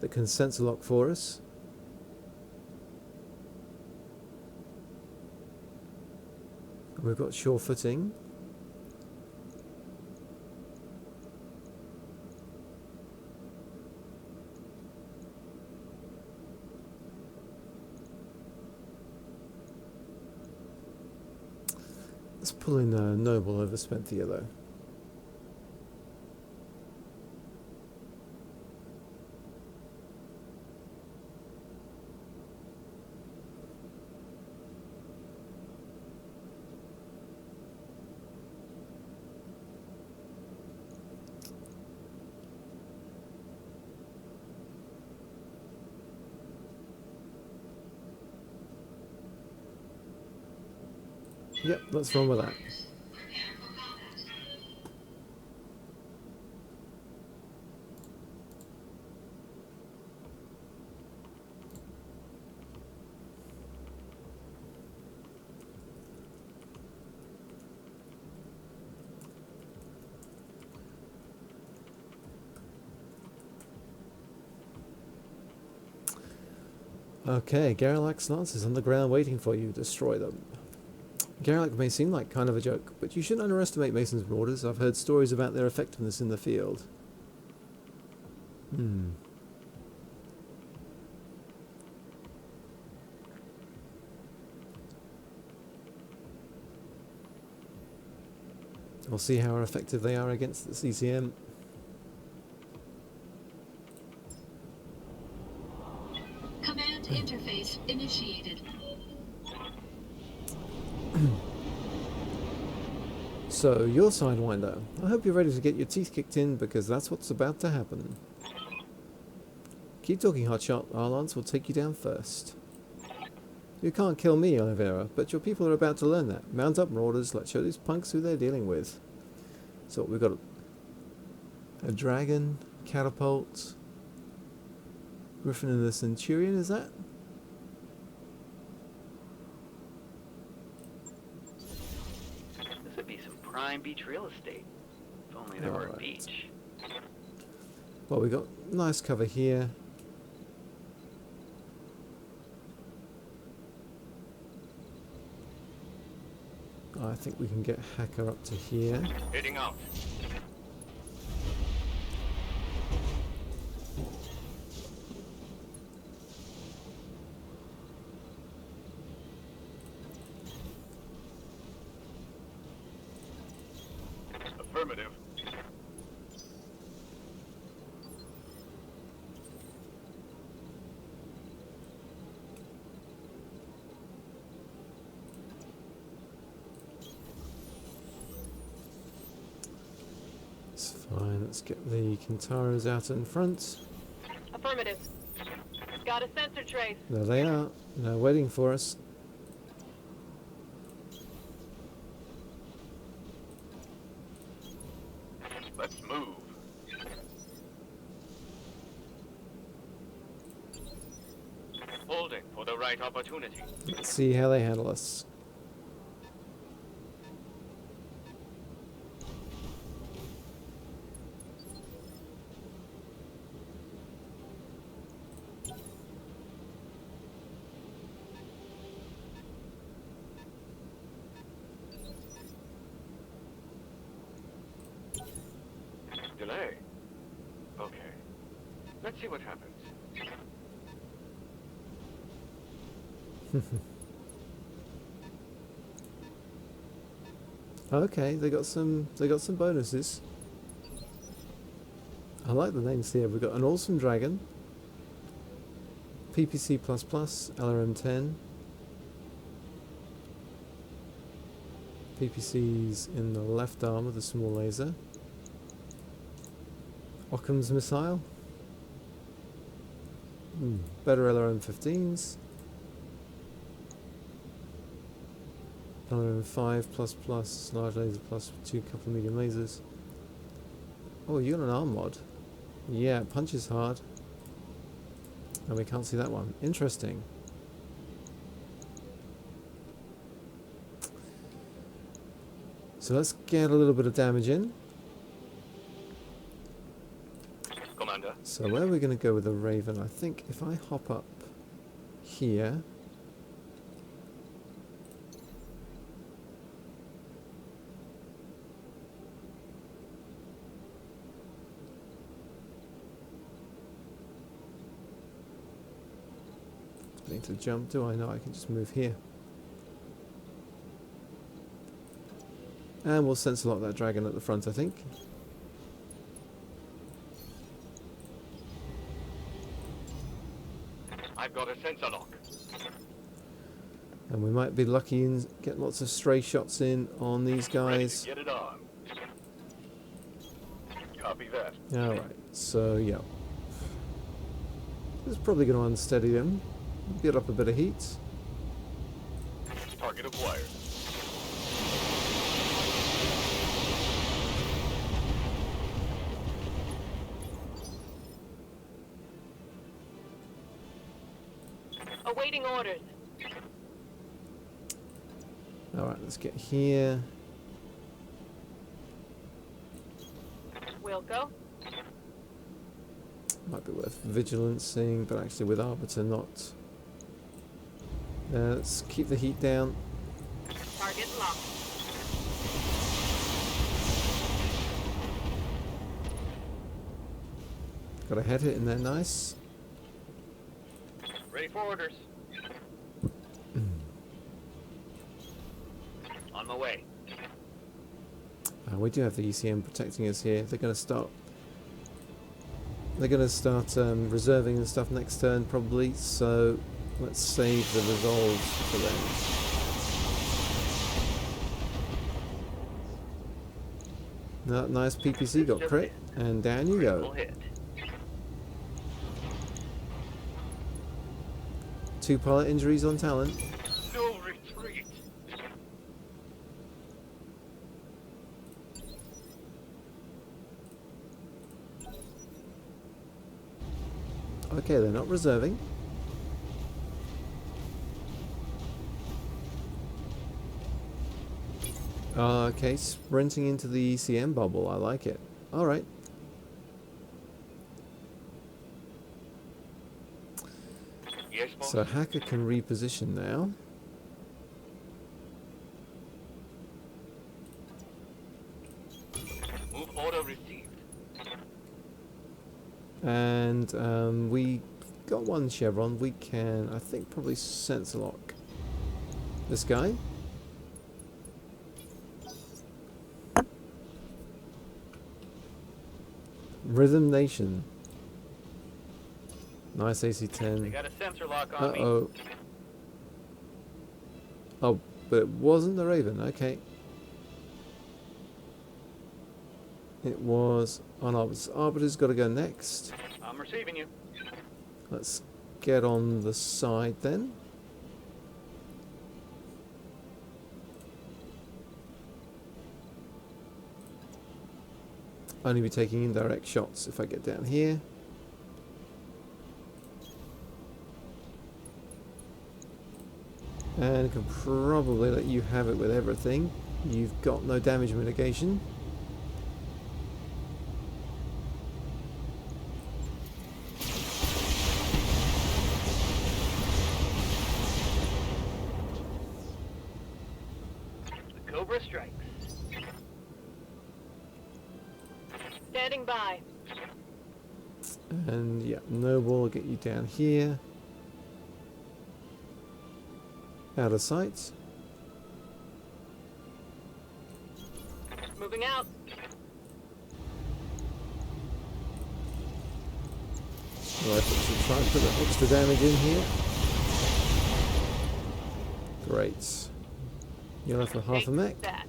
that can sensor lock for us. And we've got sure footing. Let's pull in Noble over Spenthia though. Yep, let's run with that. Okay, Garrulac's Lancers on the ground waiting for you. Destroy them. Garrulac may seem like kind of a joke, but you shouldn't underestimate Mason's Marauders. I've heard stories about their effectiveness in the field. We'll see how effective they are against the CCM. Command interface initiated. So, you're Sidewinder. I hope you're ready to get your teeth kicked in, because that's what's about to happen. Keep talking, Hotshot. Our lance will take you down first. You can't kill me, Oliveira, but your people are about to learn that. Mount up, Marauders. Let's show these punks who they're dealing with. So, we've got a dragon, catapult, Griffin and the Centurion, is that? This would be some prime beach real estate. If only there were a beach. Well, we got nice cover here. I think we can get Hacker up to here. Heading out. Affirmative. It's fine, let's get the Kintaros out in front. Affirmative. Got a sensor trace. There they are. They're waiting for us. Let's move. Holding for the right opportunity. Let's see how they handle us. Delay. Okay. Let's see what happens. Okay, they got some bonuses. I like the names here. We've got an awesome dragon, PPC++, LRM10, PPC's in the left arm with a small laser. Occam's missile. Better LRM-15s. LRM-5++, large laser plus 2 couple of medium lasers. Oh, you got an arm mod. Yeah, it punches hard. And we can't see that one. Interesting. So let's get a little bit of damage in. Commander. So where are we going to go with the Raven? I think if I hop up here. I need to jump, do I? No, I can just move here. And we'll sense a lot of that dragon at the front, I think. I've got a sensor lock. And we might be lucky and get lots of stray shots in on these guys. Ready to get it on. Copy that. Alright, so yeah. This is probably going to unsteady them. Get up a bit of heat. Target acquired. Awaiting orders. Alright, let's get here. Wilco. Might be worth vigilancing, but actually with Arbiter not. Let's keep the heat down. Target locked. Got a head hit in there, nice. Ready for orders. On my way. We do have the ECM protecting us here. They're going to start. They're going to start reserving and stuff next turn probably. So let's save the resolves for them. No, nice PPC got crit, and down you go. Hit. 2 pilot injuries on Talon. No retreat. Okay, they're not reserving. Okay, sprinting into the ECM bubble. I like it. Alright. Yes, boss. So Hacker can reposition now. Move order received. And we got one chevron. We can, I think, probably sensor lock this guy. Rhythm Nation. Nice They AC-10. got a sensor lock on me. Uh-oh. Oh, but it wasn't the Raven. Okay. It was on Arbiter's. Arbiter's got to go next. I'm receiving you. Let's get on the side then. Only be taking indirect shots if I get down here. And can probably let you have it with everything. You've got no damage mitigation. The Cobra strikes. Standing by. And yeah, Noble will get you down here. Out of sight. Moving out. Right, let's try and put that extra damage in here. Great. You're left with half a mech. Take that.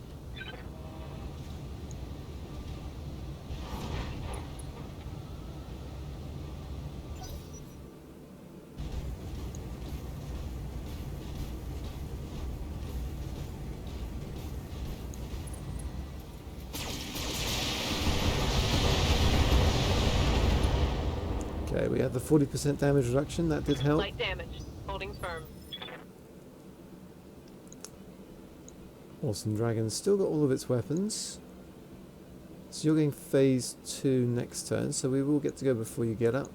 Okay, we had the 40% damage reduction. That did help. Light damage. Holding firm. Awesome Dragon's still got all of its weapons. So you're getting phase 2 next turn, so we will get to go before you get up.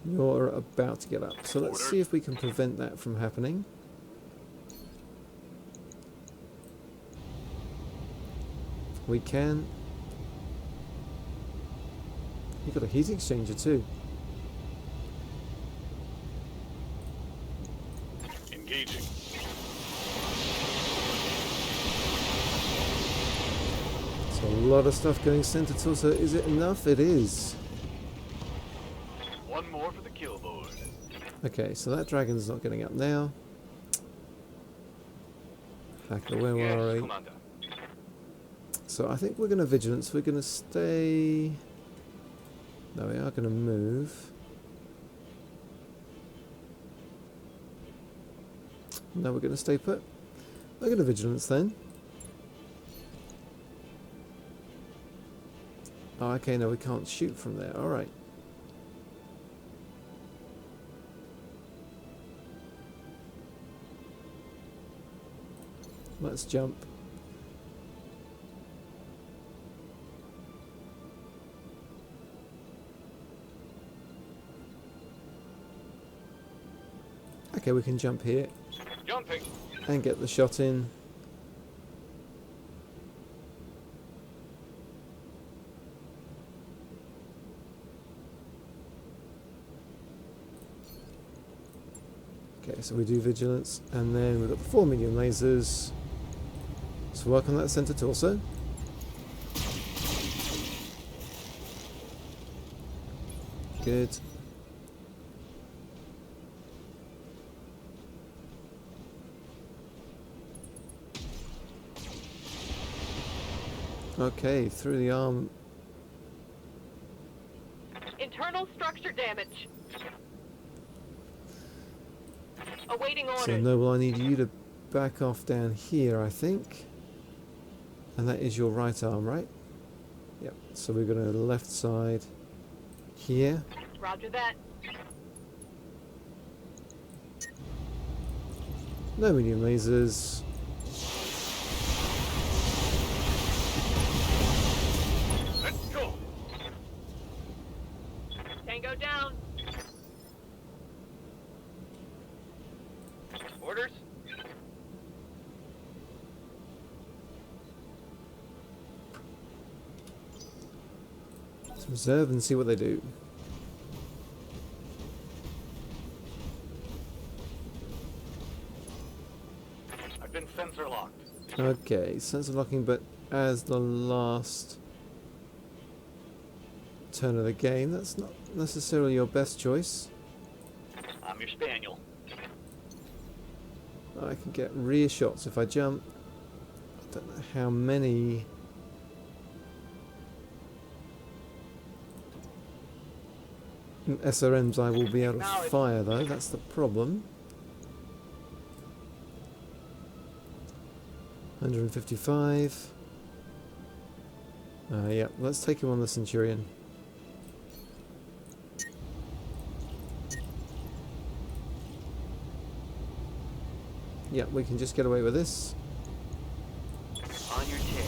You're about to get up. So let's see if we can prevent that from happening. We can. You've got a heat exchanger too. Engaging. So a lot of stuff going center torso. Is it enough? It is. One more for the kill board. Okay, so that dragon's not getting up now. Hacker, where Yes, were we? Commander. So I think we're going to vigilance. We're going to stay. No, we are going to move. No, we're going to stay put. We're going to vigilance then. Oh, okay, no, we can't shoot from there. Alright. Let's jump. Okay, we can jump here Jumping. and get the shot in. Okay, so we do vigilance, and then we've got the 4 medium lasers. So work on that center torso. Good. Okay, through the arm. Internal structure damage. Awaiting orders. So Noble, I need you to back off down here, I think. And that is your right arm, right? Yep. So we're going to the left side here. Roger that. No medium lasers. Let's go. Tango down. Orders. Let's reserve and see what they do. I've been sensor locked. Okay, sensor locking, but as the last turn of the game, that's not necessarily your best choice. I'm your spaniel. I can get rear shots if I jump. I don't know how many. SRMs I will be able to fire though, that's the problem. 155. Yeah, let's take him on the Centurion. Yeah, we can just get away with this. On your tail.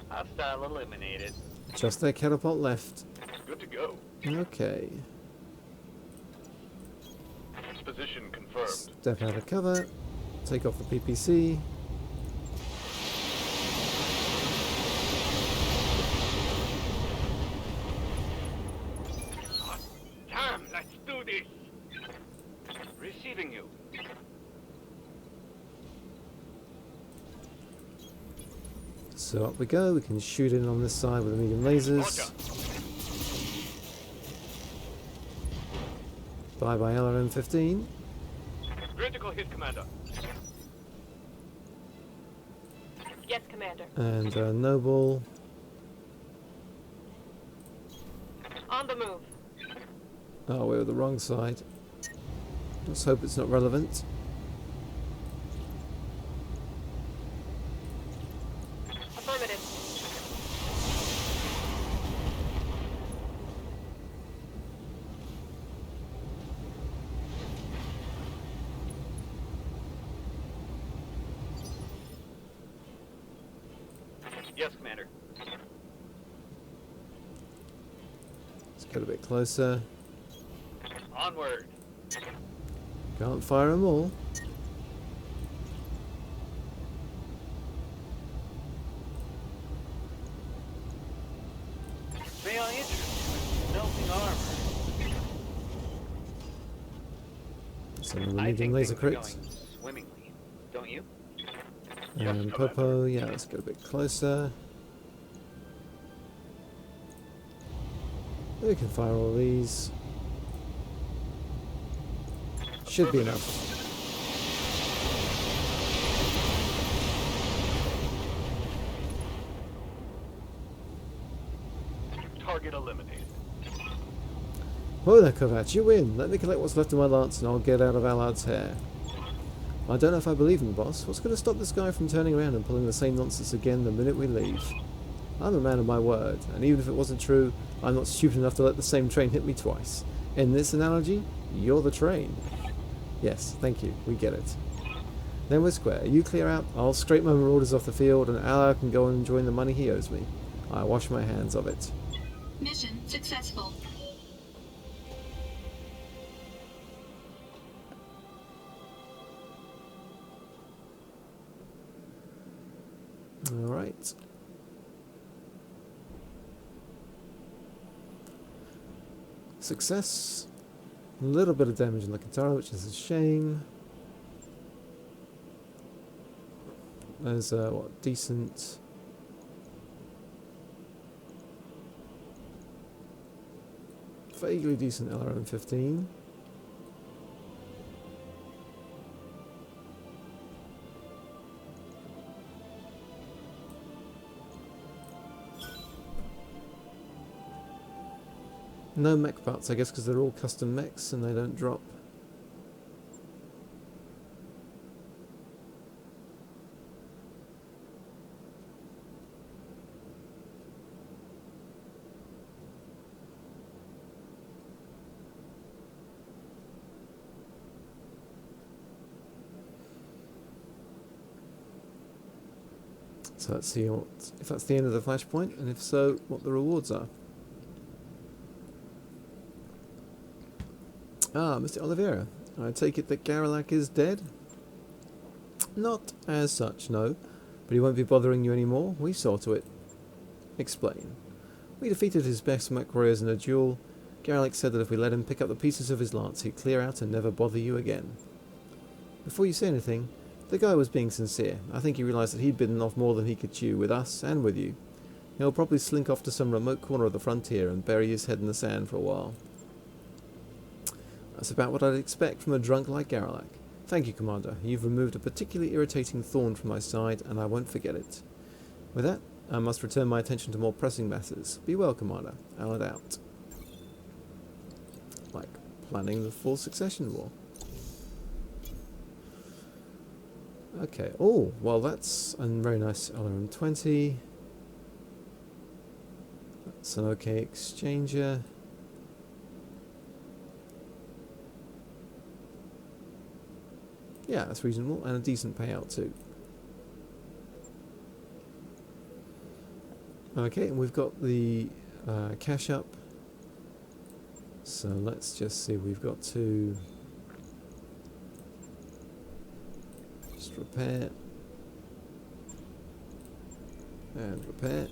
Hostile eliminated. Just their catapult left. Good to go. Okay. Position confirmed. Step out of cover. Take off the PPC. Damn, let's do this. Receiving you. So up we go. We can shoot in on this side with the medium lasers. Roger. Bye bye LRM-15. Critical hit, Commander. Yes, Commander. And Noble. On the move. Oh, we're the wrong side. Let's hope it's not relevant. Affirmative. Yes, Commander. Let's get a bit closer. Onward. Can't fire them all. May I interest you in melting armor? So we're I needing think laser things are crits. going swimmingly. Don't you? And Popo, yeah, let's get a bit closer. We can fire all these. Should be enough. Target eliminated. Oh, there, Kovac, you win. Let me collect what's left of my lance and I'll get out of Allard's hair. I don't know if I believe in, boss. What's going to stop this guy from turning around and pulling the same nonsense again the minute we leave? I'm a man of my word, and even if it wasn't true, I'm not stupid enough to let the same train hit me twice. In this analogy, you're the train. Yes, thank you. We get it. Then we're square. You clear out, I'll scrape my marauders off the field, and Allard can go and enjoy the money he owes me. I wash my hands of it. Mission successful. Alright. Success. A little bit of damage in the Katara, which is a shame. There's what, decent. Vaguely decent LRM-15. No mech parts, I guess, because they're all custom mechs and they don't drop. So let's see if that's the end of the flashpoint, and if so, what the rewards are. Ah, Mr. Oliveira, I take it that Garrelak is dead? Not as such, no. But he won't be bothering you anymore. We saw to it. Explain. We defeated his best mech warriors in a duel. Garrelak said that if we let him pick up the pieces of his lance, he'd clear out and never bother you again. Before you say anything, the guy was being sincere. I think he realised that he'd bitten off more than he could chew with us and with you. He'll probably slink off to some remote corner of the frontier and bury his head in the sand for a while. That's about what I'd expect from a drunk like Garrelak. Thank you, Commander. You've removed a particularly irritating thorn from my side, and I won't forget it. With that, I must return my attention to more pressing matters. Be well, Commander. Allard out. Like planning the full succession war. Okay. Oh, well, that's a very nice LRM-20. That's an okay exchanger. Yeah, that's reasonable, and a decent payout too. Okay, and we've got the cash up. So let's just see, we've got to just repair and repair.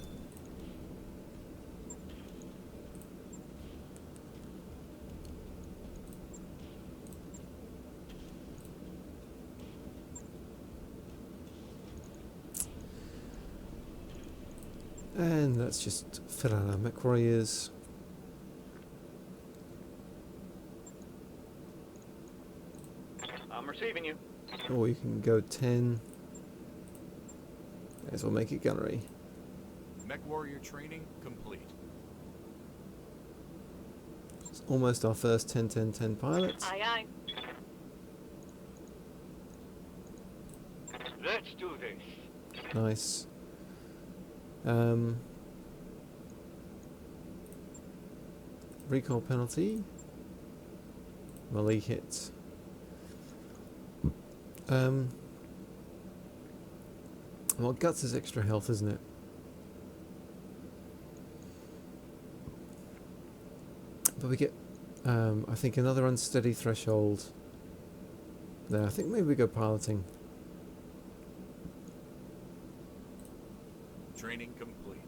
And let's just fill out our mech warriors. I'm receiving you. Or you can go 10. May as well make it gunnery. Mech warrior training complete. It's almost our first 10-10-10 pilots. Aye, aye. Let's do this. Nice. Recall penalty. Melee hit. Well, guts is extra health, isn't it? But we get, I think, another unsteady threshold there. I think maybe we go piloting. Training complete.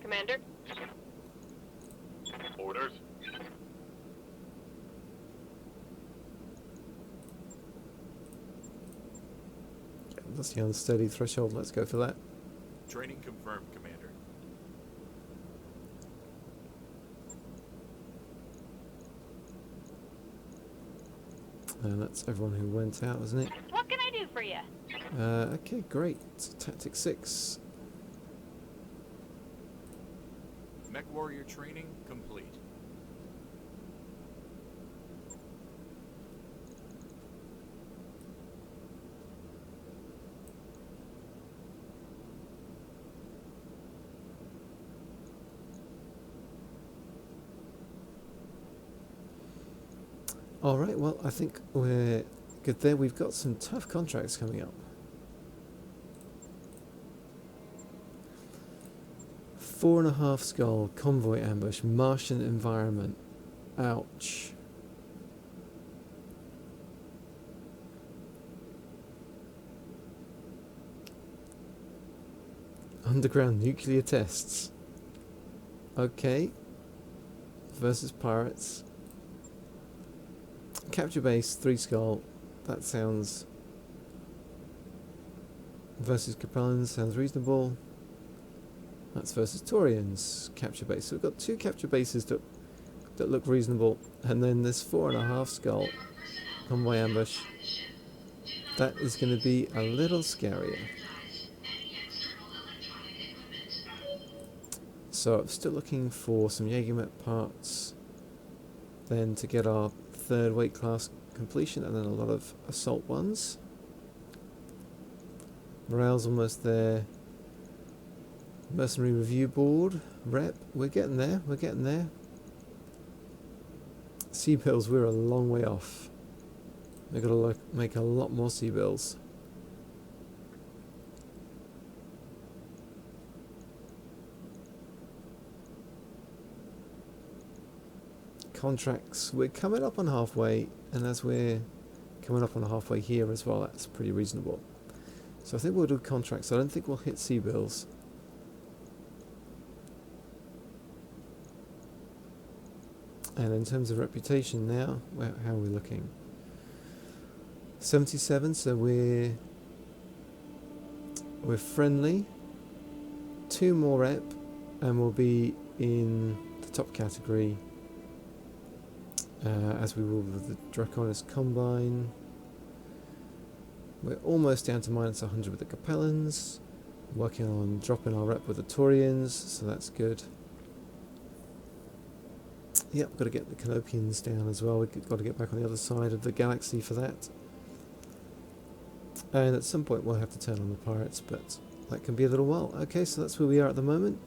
Commander? Orders? That's the unsteady threshold. Let's go for that. Training confirmed, Commander. And that's everyone who went out, isn't it? What can I do for you? Okay, great. Tactic 6. Mech warrior training complete. Alright, well, I think we're good there. We've got some tough contracts coming up. 4.5 skull, convoy ambush, Martian environment. Ouch. Underground nuclear tests. Okay. Versus pirates. Capture base, 3 skull. That sounds... Versus Capellans sounds reasonable. That's versus Taurians. Capture base. So we've got 2 capture bases that look reasonable. And then this 4.5 skull. Convoy ambush. That is going to be a little scarier. So I'm still looking for some Jägermet parts. Then to get our 3rd weight class completion, and then a lot of assault ones. Morale's almost there. Mercenary review board, rep, we're getting there, we're getting there. Sea bills, we're a long way off. We've got to make a lot more sea bills. Contracts, we're coming up on halfway, and as we're coming up on halfway here as well, that's pretty reasonable. So I think we'll do contracts. I don't think we'll hit sea bills. And in terms of reputation now, how are we looking? 77, so we're friendly. 2 more rep, and we'll be in the top category. As we will with the Draconis Combine. We're almost down to minus 100 with the Capellans. Working on dropping our rep with the Taurians, so that's good. Yep, got to get the Canopians down as well. We've got to get back on the other side of the galaxy for that. And at some point we'll have to turn on the pirates, but that can be a little while. Okay, so that's where we are at the moment.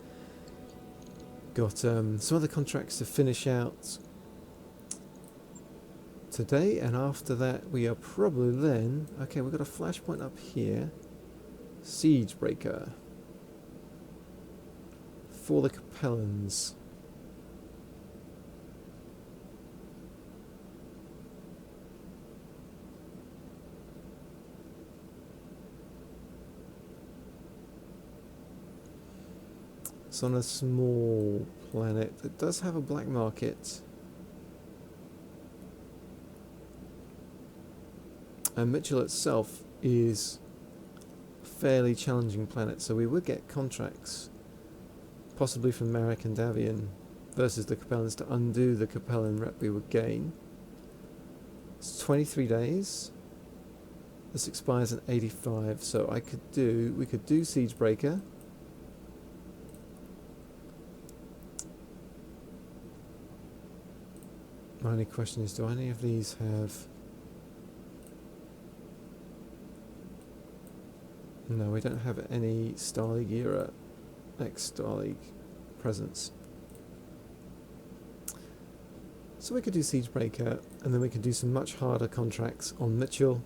Got some other contracts to finish out today, and after that we are probably then... Okay, we've got a flashpoint up here. Siege Breaker. For the Capellans. It's on a small planet. It does have a black market. And Mitchell itself is a fairly challenging planet, so we would get contracts, possibly from Marek and Davian versus the Capellans to undo the Capellan rep we would gain. It's 23 days. This expires in 85, so we could do Siege Breaker. My only question is, do any of these have... No, we don't have any Star League era, ex-Star League presence. So we could do Siege Breaker, and then we could do some much harder contracts on Mitchell.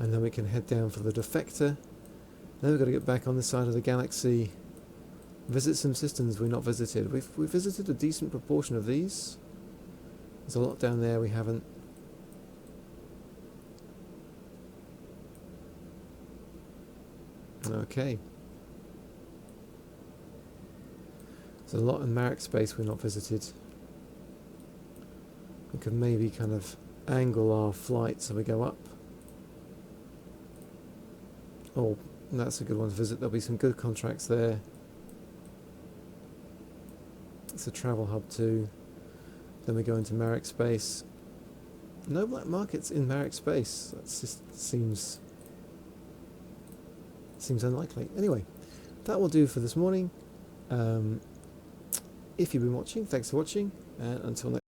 and then we can head down for the defector. Then we've got to get back on this side of the galaxy, visit some systems we've not visited. We've visited a decent proportion of these. There's a lot down there we haven't. Okay. There's a lot in Marek space we've not visited. We could maybe kind of angle our flight so we go up. Oh, that's a good one to visit. There'll be some good contracts there. It's a travel hub too. Then we go into Marek space. No black markets in Marek space. That just seems unlikely. Anyway, that will do for this morning. If you've been watching, thanks for watching, and until next